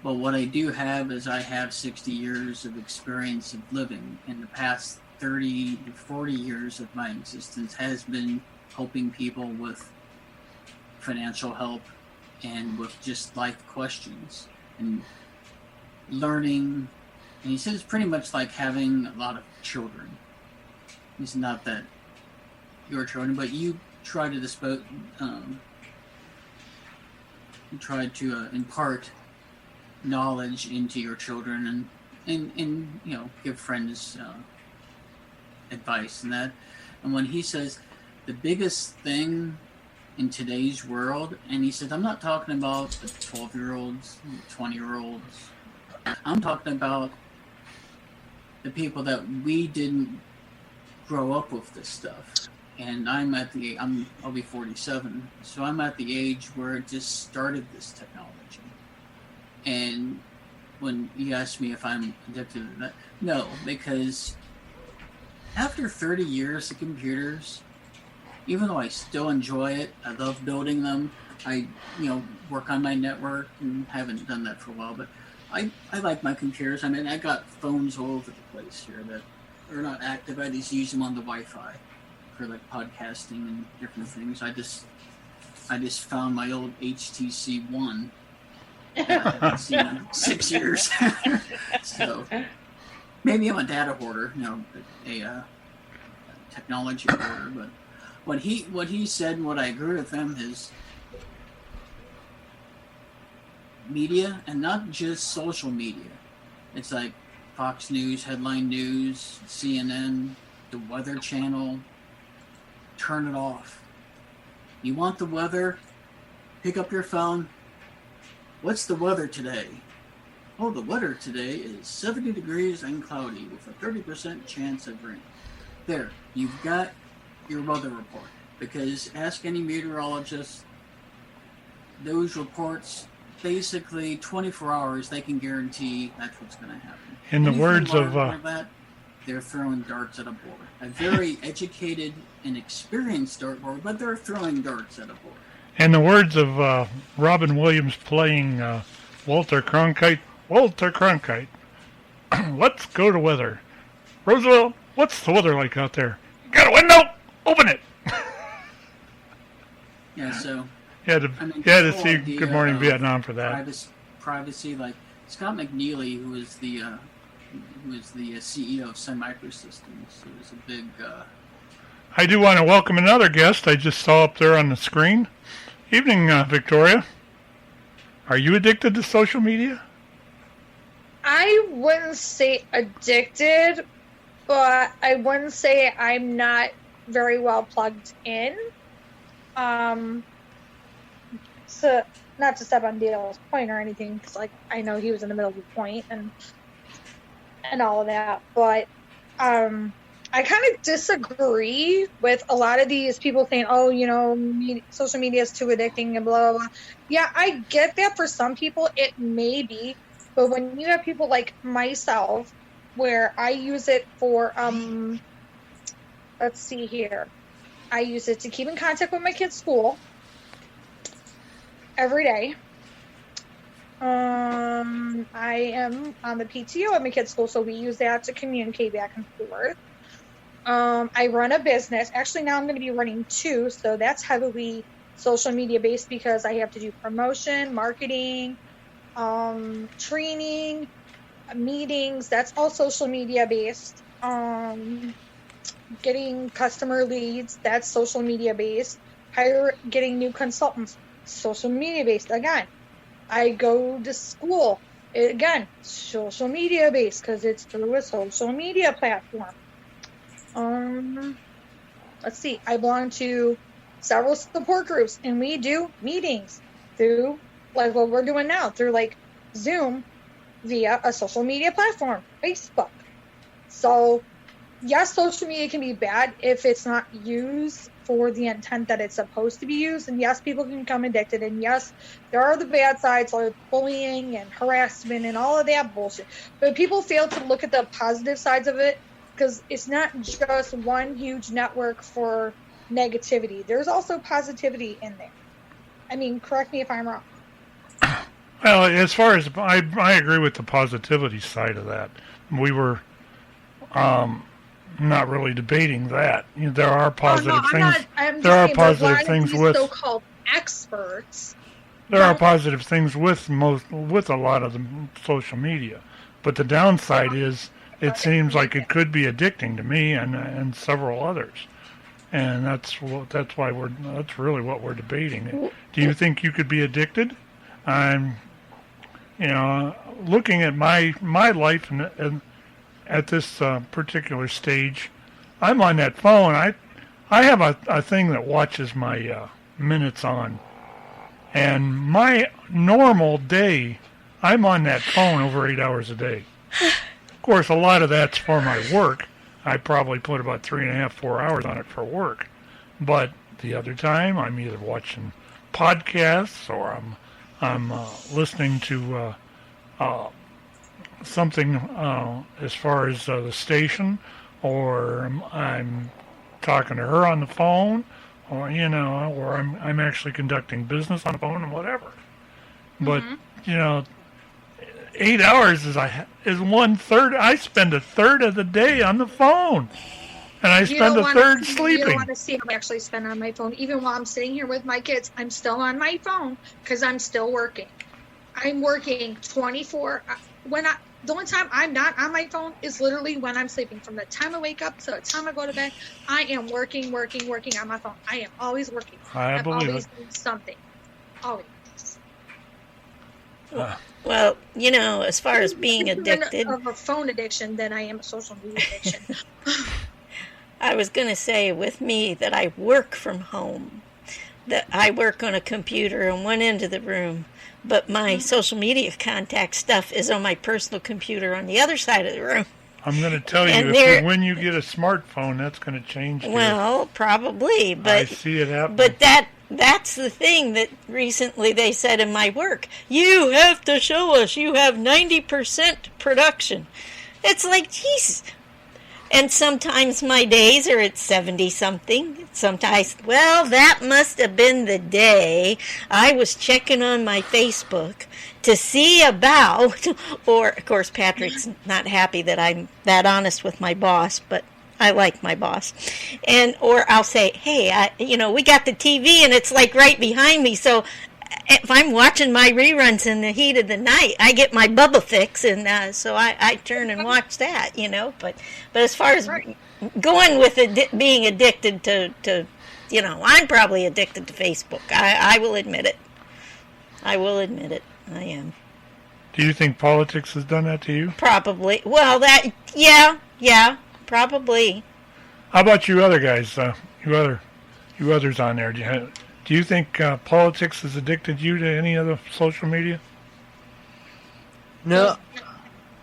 but what I do have is I have 60 years of experience of living. In the past 30 to 40 years of my existence has been helping people with financial help and with just life questions and learning. And he says it's pretty much like having a lot of children. It's not that your children, but you try to impart knowledge into your children and give friends advice and that. And when he says the biggest thing in today's world, and he said, I'm not talking about the 12-year-olds, 20-year-olds. I'm talking about the people that we didn't grow up with this stuff. And I'll be 47, so I'm at the age where it just started this technology. And when you ask me if I'm addicted to that, no, because after 30 years of computers, even though I still enjoy it, I love building them, I work on my network and haven't done that for a while, but I like my computers. I mean, I got phones all over the place here that are not active. I just use them on the Wi-Fi for like podcasting and different things. I just found my old HTC One that I haven't seen in 6 years. So maybe I'm a data hoarder, a technology hoarder. But what he said and what I agree with him is media, and not just social media. It's like Fox News, Headline News, CNN, the Weather Channel. Turn it off. You want the weather? Pick up your phone. What's the weather today? Oh, the weather today is 70 degrees and cloudy with a 30% chance of rain. There, you've got your weather report. Because ask any meteorologist, those reports, basically 24 hours, they can guarantee that's what's going to happen. In the words of that, they're throwing darts at a board. A very educated and experienced dartboard, but they're throwing darts at a board. In the words of Robin Williams playing Walter Cronkite, let's go to weather. Roosevelt, what's the weather like out there? Got a window? Open it. Yeah, so You had to, I mean, you had to the whole see idea Good Morning of Vietnam for that. Privacy, like Scott McNeely, who is the CEO of Sun Microsystems, who was a big. I do want to welcome another guest I just saw up there on the screen. Evening, Victoria. Are you addicted to social media? I wouldn't say addicted, but I wouldn't say I'm not very well plugged in. So not to step on Dale's point or anything, because like I know he was in the middle of the point and all of that, but I kind of disagree with a lot of these people saying, "Oh, you know, social media is too addicting," and blah blah blah. Yeah, I get that for some people it may be, but when you have people like myself, where I use it for let's see here, I use it to keep in contact with my kids' school every day. I am on the PTO at my kids' school, so we use that to communicate back and forth. I run a business. Actually, now I'm going to be running two, so that's heavily social media based because I have to do promotion, marketing, training, meetings. That's all social media based. Getting customer leads, that's social media based. Getting new consultants, social media based. Again, I go to school, again, social media based because it's through a social media platform. Let's see, I belong to several support groups and we do meetings through like what we're doing now, through like Zoom via a social media platform, Facebook. So yes, social media can be bad if it's not used for the intent that it's supposed to be used. And yes, people can become addicted. And yes, there are the bad sides like bullying and harassment and all of that bullshit. But people fail to look at the positive sides of it because it's not just one huge network for negativity. There's also positivity in there. I mean, correct me if I'm wrong. Well, as far as I agree with the positivity side of that. We were not really debating that. You know, there are positive things. There are positive things with so-called experts. There are positive things with a lot of the social media, but the downside is it seems like it could be addicting to me and several others, and that's why that's really what we're debating. Do you think you could be addicted? I'm, looking at my life and at this particular stage, I'm on that phone. I have a thing that watches my minutes on. And my normal day, I'm on that phone over 8 hours a day. Of course, a lot of that's for my work. I probably put about 3.5, 4 hours on it for work. But the other time, I'm either watching podcasts or I'm listening to something as far as the station, or I'm talking to her on the phone, or or I'm actually conducting business on the phone and whatever. But 8 hours is 1/3. I spend a third of the day on the phone, and I spend a third sleeping. You don't want to see how I actually spend on my phone. Even while I'm sitting here with my kids, I'm still on my phone because I'm still working. I'm working 24. The only time I'm not on my phone is literally when I'm sleeping. From the time I wake up to the time I go to bed, I am working on my phone. I am always working. I'm always doing something. Always. Well, as far as being addicted, of a phone addiction than I am a social media addiction. I was going to say with me that I work from home, that I work on a computer on one end of the room, but my social media contact stuff is on my personal computer on the other side of the room. I'm going to tell you, when you get a smartphone, that's going to change. Well, probably, but I see it happen. But that's the thing that recently they said in my work. You have to show us you have 90% production. It's like, Jesus. And sometimes my days are at 70-something. Sometimes, that must have been the day I was checking on my Facebook to see about, or, of course, Patrick's not happy that I'm that honest with my boss, but I like my boss. Or I'll say, hey, we got the TV and it's like right behind me. So if I'm watching my reruns in the heat of the night, I get my Bubba fix, and so I turn and watch that, But as far as going with being addicted to, I'm probably addicted to Facebook. I will admit it. I am. Do you think politics has done that to you? Probably. Well, yeah, probably. How about you other guys? You others on there? Do you think politics has addicted you to any other social media? No.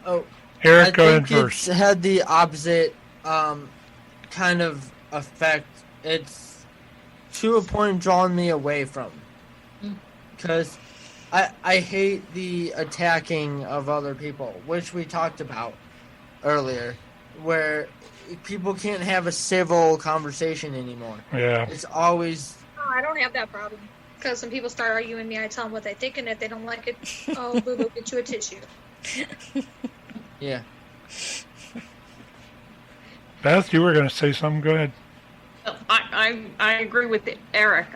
Oh, Eric, go ahead it's first. Had the opposite kind of effect. It's to a point drawing me away from, because I hate the attacking of other people, which we talked about earlier, where people can't have a civil conversation anymore. Yeah. It's always... Oh, I don't have that problem. Because when people start arguing with me, I tell them what they think, and if they don't like it, oh, boo-boo, get you a tissue. Yeah. Beth, you were going to say something. Go ahead. I agree with Eric.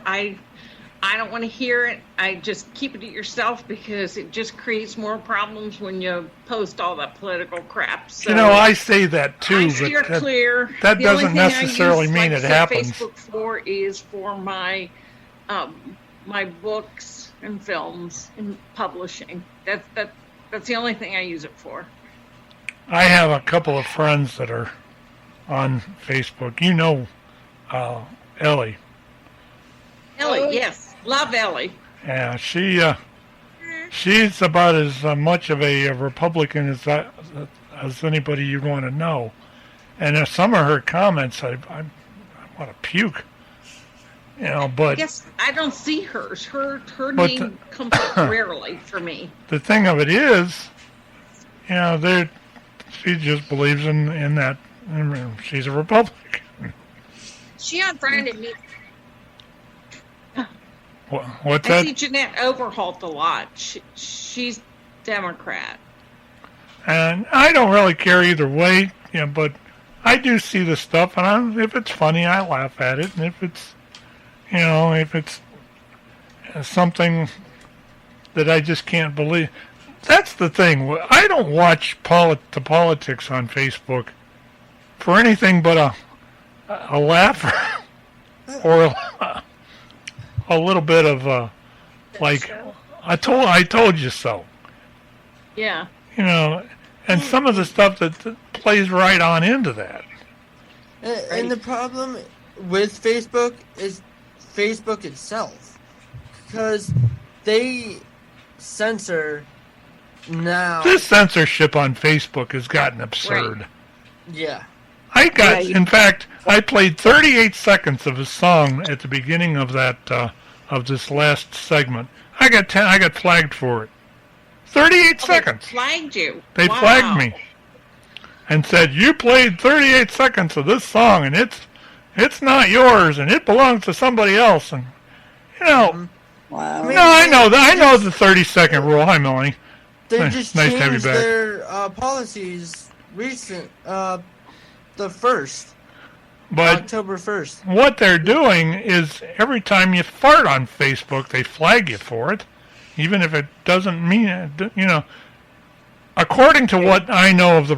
I don't want to hear it. I just keep it to yourself because it just creates more problems when you post all that political crap. So I say that too. I steer clear. That doesn't necessarily mean it happens. Facebook for is for my my books and films and publishing. That's the only thing I use it for. I have a couple of friends that are on Facebook. Ellie. Ellie, yes. Love Ellie. Yeah, she's about as much of a Republican as anybody you'd want to know. And some of her comments, I want to puke. But I guess I don't see hers. Her name comes up rarely for me. The thing of it is, she just believes in that. She's a Republican. She unfriended me. What's that? I see Jeanette Overholt a lot. She's Democrat. And I don't really care either way, but I do see the stuff, and if it's funny, I laugh at it, and if it's, if it's something that I just can't believe. That's the thing. I don't watch the politics on Facebook for anything but a laugh or a little bit of I told you so. Yeah. And some of the stuff that plays right on into that. And the problem with Facebook is Facebook itself, because they censor now. This censorship on Facebook has gotten absurd. Right. Yeah. In fact, I played 38 seconds of a song at the beginning of that of this last segment. I got flagged for it. 38 seconds. They flagged you. They flagged me and said, you played 38 seconds of this song, and it's not yours, and it belongs to somebody else. And Wow. I know the 30-second rule. Hi, Melanie. They just nice to have you changed back. their policies the 1st. But October 1st. What they're doing is every time you fart on Facebook, they flag you for it, even if it doesn't mean it. According to what I know of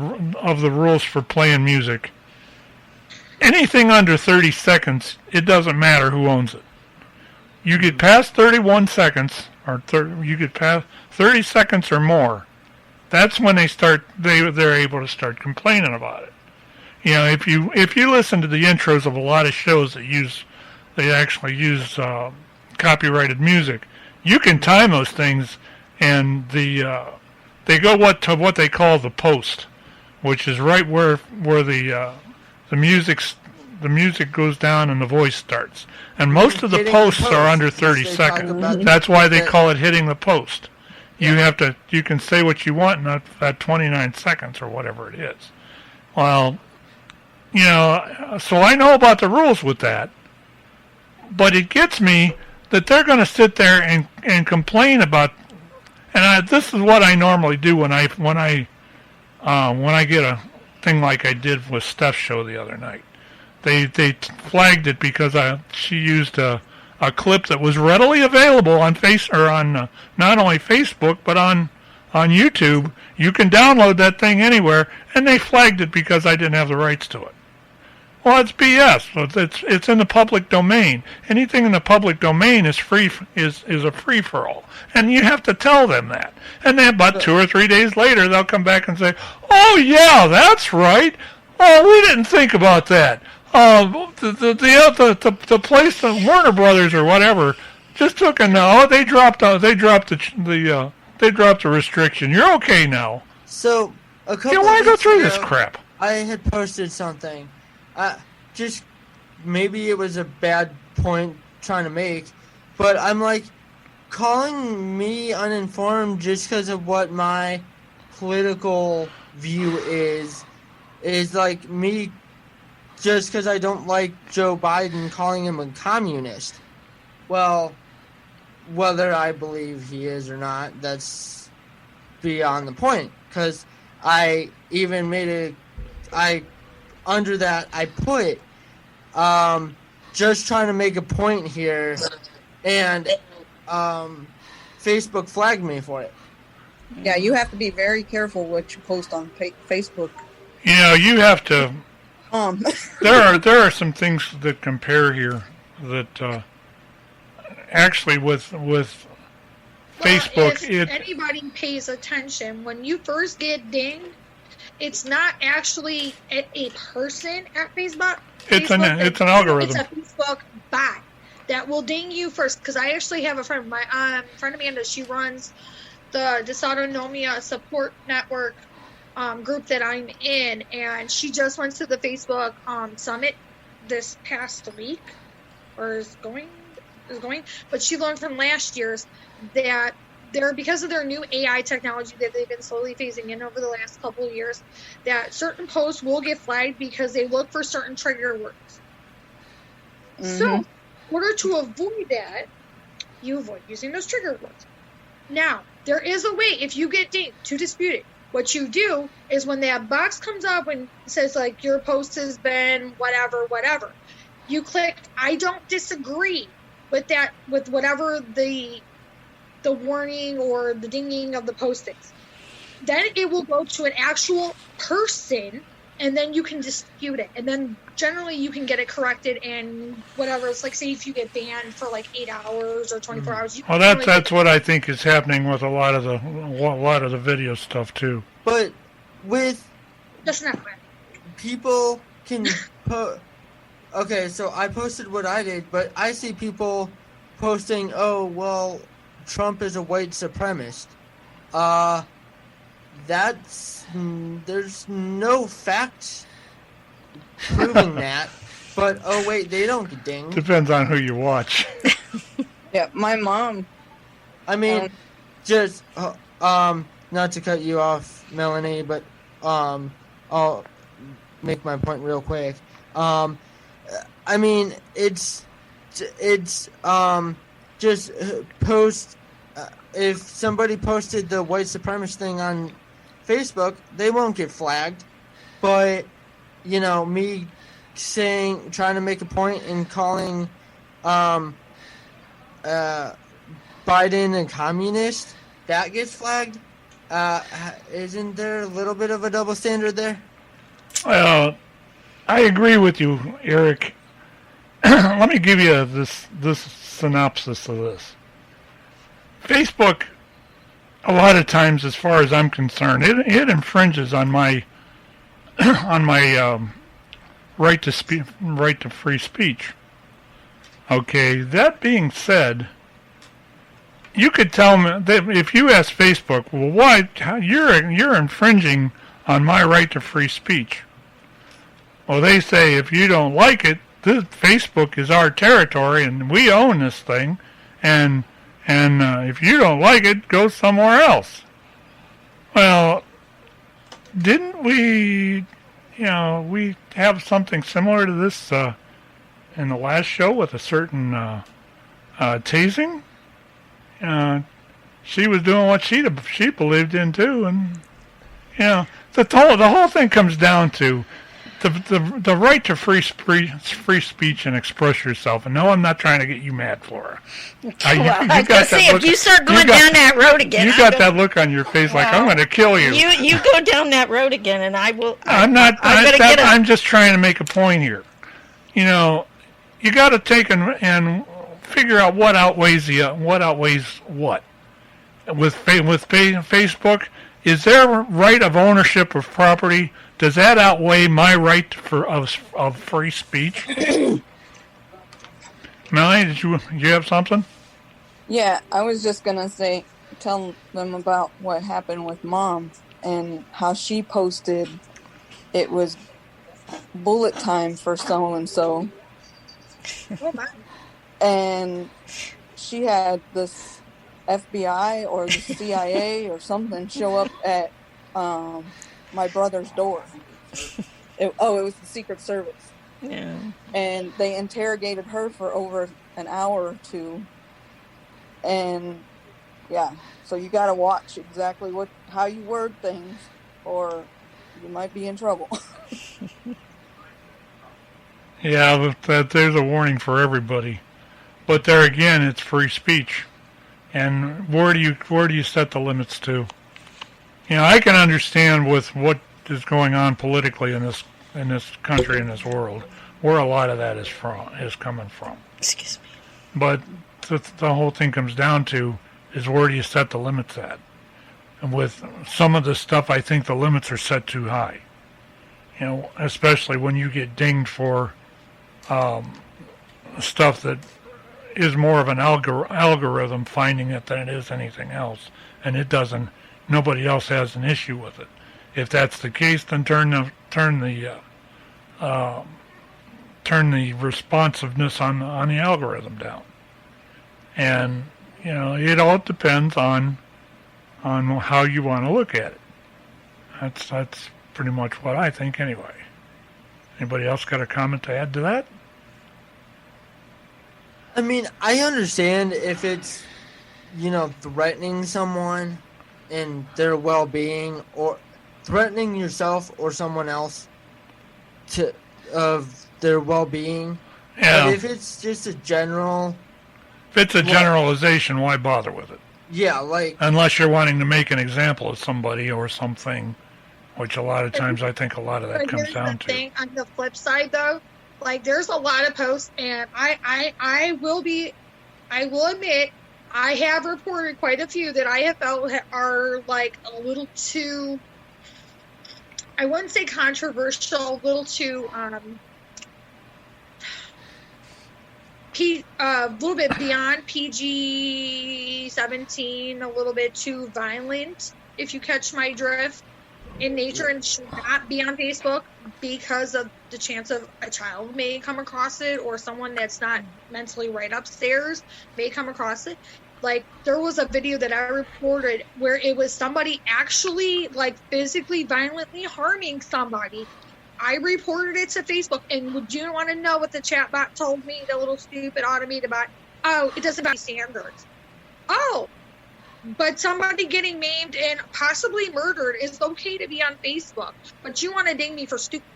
the rules for playing music, anything under 30 seconds, it doesn't matter who owns it. You get past 31 seconds, you get past 30 seconds or more, that's when they're able to start complaining about it. If you listen to the intros of a lot of shows they actually use copyrighted music, you can time those things, and they go to what they call the post, which is right where the music goes down and the voice starts. And most of the posts are under 30 seconds. That's why they call it hitting the post. You can say what you want in that 29 seconds or whatever it is. Well, so I know about the rules with that, but it gets me that they're going to sit there and complain about, and this is what I normally do when I get thing like I did with Steph's show the other night. They flagged it because she used a clip that was readily available on not only Facebook but on YouTube. You can download that thing anywhere, and they flagged it because I didn't have the rights to it. Well, it's BS. It's in the public domain. Anything in the public domain is free is a free for all, and you have to tell them that. And then, about 2 or 3 days later, they'll come back and say, "Oh yeah, that's right. Oh, we didn't think about that. The place, the Warner Brothers or whatever, just took they dropped the restriction. You're okay now." So a couple. You want to go through this crap? I had posted something. Just maybe it was a bad point trying to make, but I'm like, calling me uninformed just because of what my political view is like me just because I don't like Joe Biden calling him a communist. Well, whether I believe he is or not, that's beyond the point, because I even under that I put just trying to make a point here, and Facebook flagged me for it. Yeah, you have to be very careful what you post on Facebook. You have to. There are some things that compare here that actually with Facebook. If anybody pays attention, when you first get dinged, it's not actually a person at Facebook. It's an algorithm. It's a Facebook bot that will ding you first. Because I actually have a friend, my friend Amanda. She runs the Dysautonomia Support Network group that I'm in, and she just went to the Facebook summit this past week, or is going. But she learned from last year's that because of their new AI technology that they've been slowly phasing in over the last couple of years, that certain posts will get flagged because they look for certain trigger words. Mm-hmm. So, in order to avoid that, you avoid using those trigger words. Now, there is a way, if you get dinged, to dispute it. What you do is when that box comes up and says, like, your post has been whatever, you click, I don't disagree with that, with whatever the warning or the dinging of the postings. Then it will go to an actual person, and then you can dispute it. And then generally you can get it corrected and whatever. It's like, say if you get banned for like 8 hours or 24 hours. Well, that's what I think is happening with a lot of the video stuff too. But with that's not bad. People can okay, so I posted what I did, but I see people posting, "Oh, well, Trump is a white supremacist." There's no fact proving that. But oh wait, they don't get dinged. Depends on who you watch. Yeah, my mom. I mean, just not to cut you off, Melanie, but I'll make my point real quick. I mean, it's just post. If somebody posted the white supremacist thing on Facebook, they won't get flagged. But me trying to make a point and calling Biden a communist, that gets flagged. Isn't there a little bit of a double standard there? Well, I agree with you, Eric. Let me give you this synopsis of this. Facebook, a lot of times, as far as I'm concerned, it infringes on my right to free speech. Okay, that being said, you could tell me that if you ask Facebook, well, why you're infringing on my right to free speech. Well, they say if you don't like it, Facebook is our territory and we own this thing, and if you don't like it, go somewhere else. Well, didn't we, we have something similar to this in the last show with a certain tasing? She was doing what she believed in too, and The whole thing comes down to the right to free speech and express yourself. And no, I'm not trying to get you mad, Flora. I was going to say, if you start going down that road again, you got that look on your face like I'm going to kill you. You go down that road again, and I will. I'm just trying to make a point here. You know, you got to take and figure out what outweighs what. With Facebook, is their right of ownership of property, does that outweigh my right of free speech? Melanie, did you have something? Yeah, I was just gonna tell them about what happened with Mom and how she posted it was bullet time for so and so, and she had this FBI or the CIA or something show up at my brother's door. It was the Secret Service. Yeah. And they interrogated her for over an hour or two. And yeah, so you got to watch exactly how you word things, or you might be in trouble. Yeah, there's a warning for everybody. But there again, it's free speech. And where do you set the limits to? You know, I can understand with what is going on politically in this country, in this world, where a lot of that is coming from. Excuse me. But the whole thing comes down to is where do you set the limits at? And with some of the stuff, I think the limits are set too high. You know, especially when you get dinged for stuff that is more of an algorithm finding it than it is anything else, and nobody else has an issue with it. If that's the case, then turn the responsiveness on the algorithm down. And you know, it all depends on how you want to look at it. That's pretty much what I think anyway. Anybody else got a comment to add to that? I mean, I understand if it's, you know, threatening someone and their well-being, or threatening yourself or someone else of their well-being. Yeah. But if it's just a general... If it's a generalization, why bother with it? Yeah, like... Unless you're wanting to make an example of somebody or something, which a lot of times I think a lot of that comes down to. Thing, on the flip side, though, like, there's a lot of posts, and I will admit, I have reported quite a few that I have felt are, like, a little too, I wouldn't say controversial, a little too, a little bit beyond PG-17, a little bit too violent, if you catch my drift, in nature, and should not be on Facebook because of the chance of a child may come across it, or someone that's not mentally right upstairs may come across it. Like, there was a video that I reported where it was somebody actually, like, physically violently harming somebody. I reported it to Facebook, and would you want to know what the chat bot told me, the little stupid automated bot? Oh, it doesn't have standards. Oh, but somebody getting maimed and possibly murdered is okay to be on Facebook, but you want to ding me for stupid.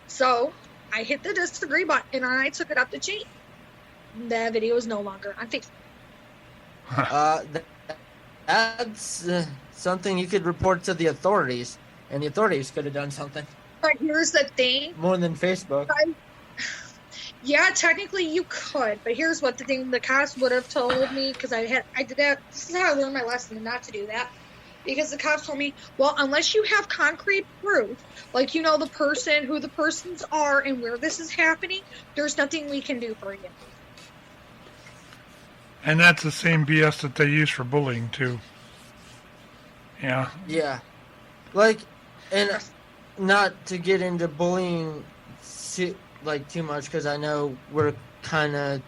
So I hit the disagree button and I took it up the chain. That video is no longer on Facebook. That's something you could report to the authorities, and the authorities could have done something. But here's the thing. More than Facebook. Yeah, technically you could, but here's what the cops would have told me, because I did that. This is how I learned my lesson not to do that. Because the cops told me, well, unless you have concrete proof, like you know who the persons are and where this is happening, there's nothing we can do for you. And that's the same BS that they use for bullying too. Yeah. Yeah. Like, and not to get into bullying too much, because I know we're kind of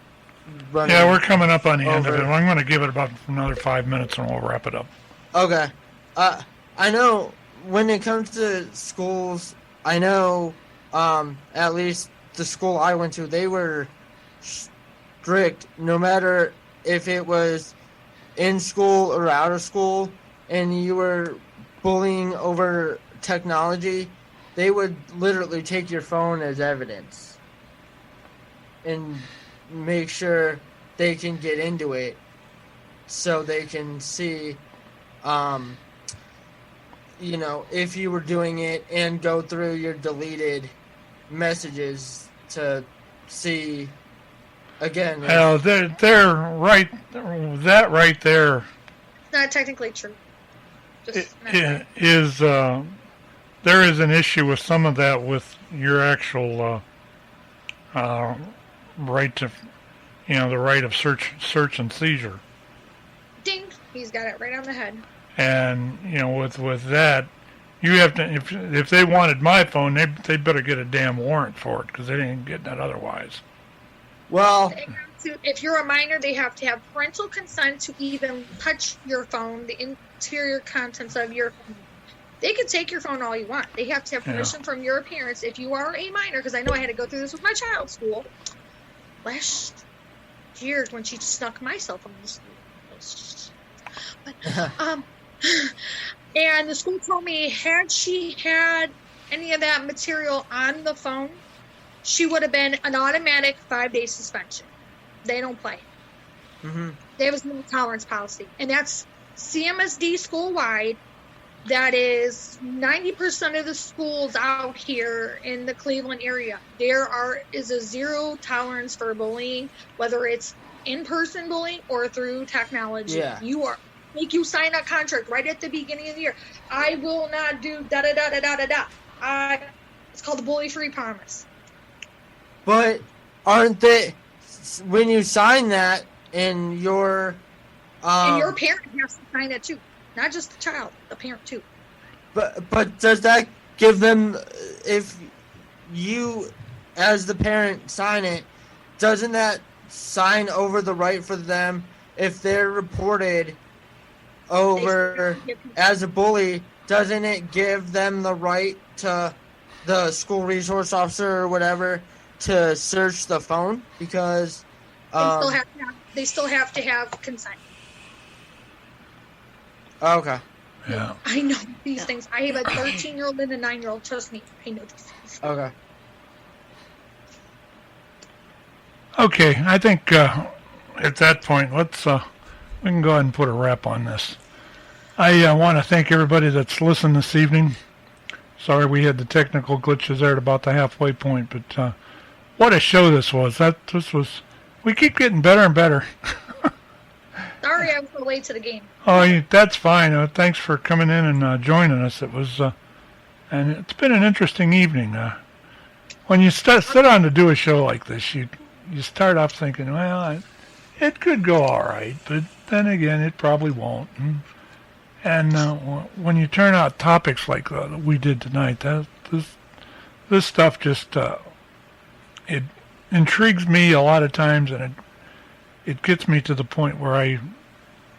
running. Yeah, we're coming up on the end of over. it. I'm going to give it about another 5 minutes and we'll wrap it up. Okay. I know when it comes to schools, I know at least the school I went to, they were strict no matter if it was in school or out of school. and you were bullying over technology, they would literally take your phone as evidence and make sure they can get into it so they can see, if you were doing it and go through your deleted messages to see again. Well, they're right. That right there It's not technically true. Just there is an issue with some of that with your actual right to, the right of search and seizure. Ding! He's got it right on the head. And with that, you have to. If they wanted my phone, they better get a damn warrant for it because they ain't getting it otherwise. Well, if you're a minor, they have to have parental consent to even touch your phone, the interior contents of your phone. They can take your phone all you want. They have to have permission from your parents if you are a minor, because I know I had to go through this with my child's school last year when she snuck my cell phone to school. But, and the school told me had she had any of that material on the phone, she would have been an automatic 5-day suspension. They don't play. Mm-hmm. They have a zero tolerance policy, and that's CMSD school-wide. That is 90% of the schools out here in the Cleveland area. There is a zero tolerance for bullying, whether it's in-person bullying or through technology. Yeah. Make you sign a contract right at the beginning of the year. I will not do da-da-da-da-da-da-da. It's called the bully-free promise. But aren't they, when you sign that and your... and your parent has to sign it too. Not just the child, the parent too. But does that give them, if you as the parent sign it, doesn't that sign over the right for them if they're reported over as a bully? Doesn't it give them the right to the school resource officer or whatever to search the phone? Because they still have to have consent. Okay. Yeah. I know these things. I have a 13-year-old and a 9-year-old. Trust me, I know these things. Okay. Okay, I think at that point, we can go ahead and put a wrap on this. I want to thank everybody that's listened this evening. Sorry we had the technical glitches there at about the halfway point, but what a show this was. We keep getting better and better. Sorry I was so late to the game. Oh, that's fine. Thanks for coming in and joining us. It was, and it's been an interesting evening. When you sit on to do a show like this, you start off thinking, well, it could go all right, but then again, it probably won't. And when you turn out topics like we did tonight, this stuff just it intrigues me a lot of times, and it gets me to the point where I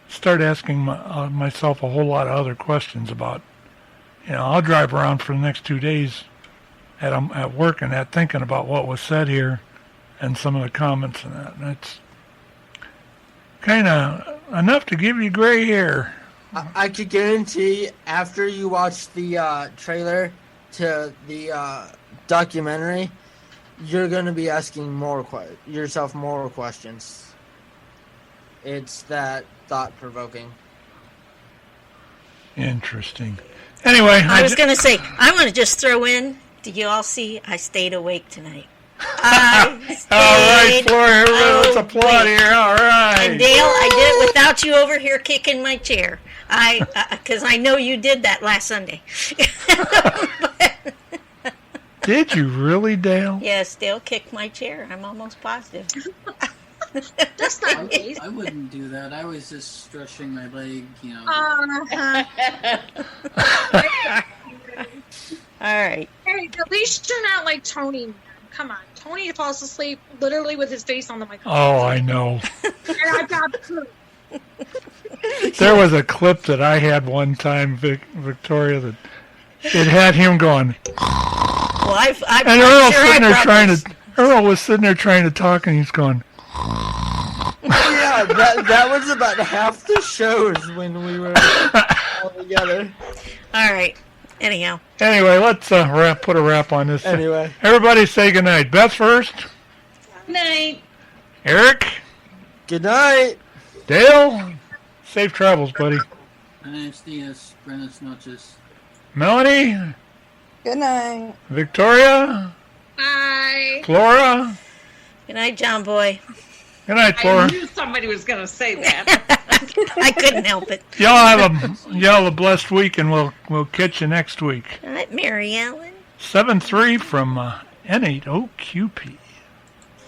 start asking myself a whole lot of other questions about, I'll drive around for the next 2 days at work and thinking about what was said here and some of the comments and that. And it's kind of enough to give you gray hair. I could guarantee after you watch the trailer to the documentary, you're going to be asking yourself more questions. It's that thought-provoking. Interesting. Anyway, I was going to say, I want to just throw in, did you all see I stayed awake tonight? All right, Flora, let's applaud here. All right. And Dale, I did it without you over here kicking my chair. Because I know you did that last Sunday. Did you really, Dale? Yes, Dale kicked my chair. I'm almost positive. That's not amazing. I wouldn't do that. I was just stretching my leg, All right. Hey, at least you're not like Tony. Man. Come on. Tony falls asleep literally with his face on the microphone. Oh, I know. And I got proof. There was a clip that I had one time, Victoria, that it had him going. Well, and Earl was sitting there trying to talk, and he's going. Yeah, that was about half the shows when we were all together. All right. Anyhow. Anyway, let's put a wrap on this. Anyway. Everybody say goodnight. Beth first. Night. Eric. Good night. Dale. Safe travels, buddy. Buenos dias, buenas noches. Melanie. Good night. Victoria. Bye. Flora. Good night, John Boy. Good night, Flora. I knew somebody was going to say that. I couldn't help it. Y'all have a blessed week, and we'll catch you next week. All right, Mary Ellen. 7-3 from N8OQP.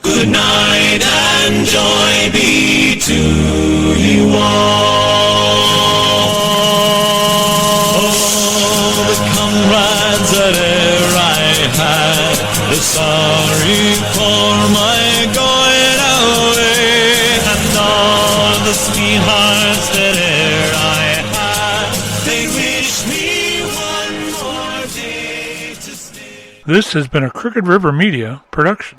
Good night and joy be to you all. Oh, the comrades that e'er I had, they're sorry for my going away, and all the sweethearts that e'er I had, they wish me one more day to stay. This has been a Crooked River Media production.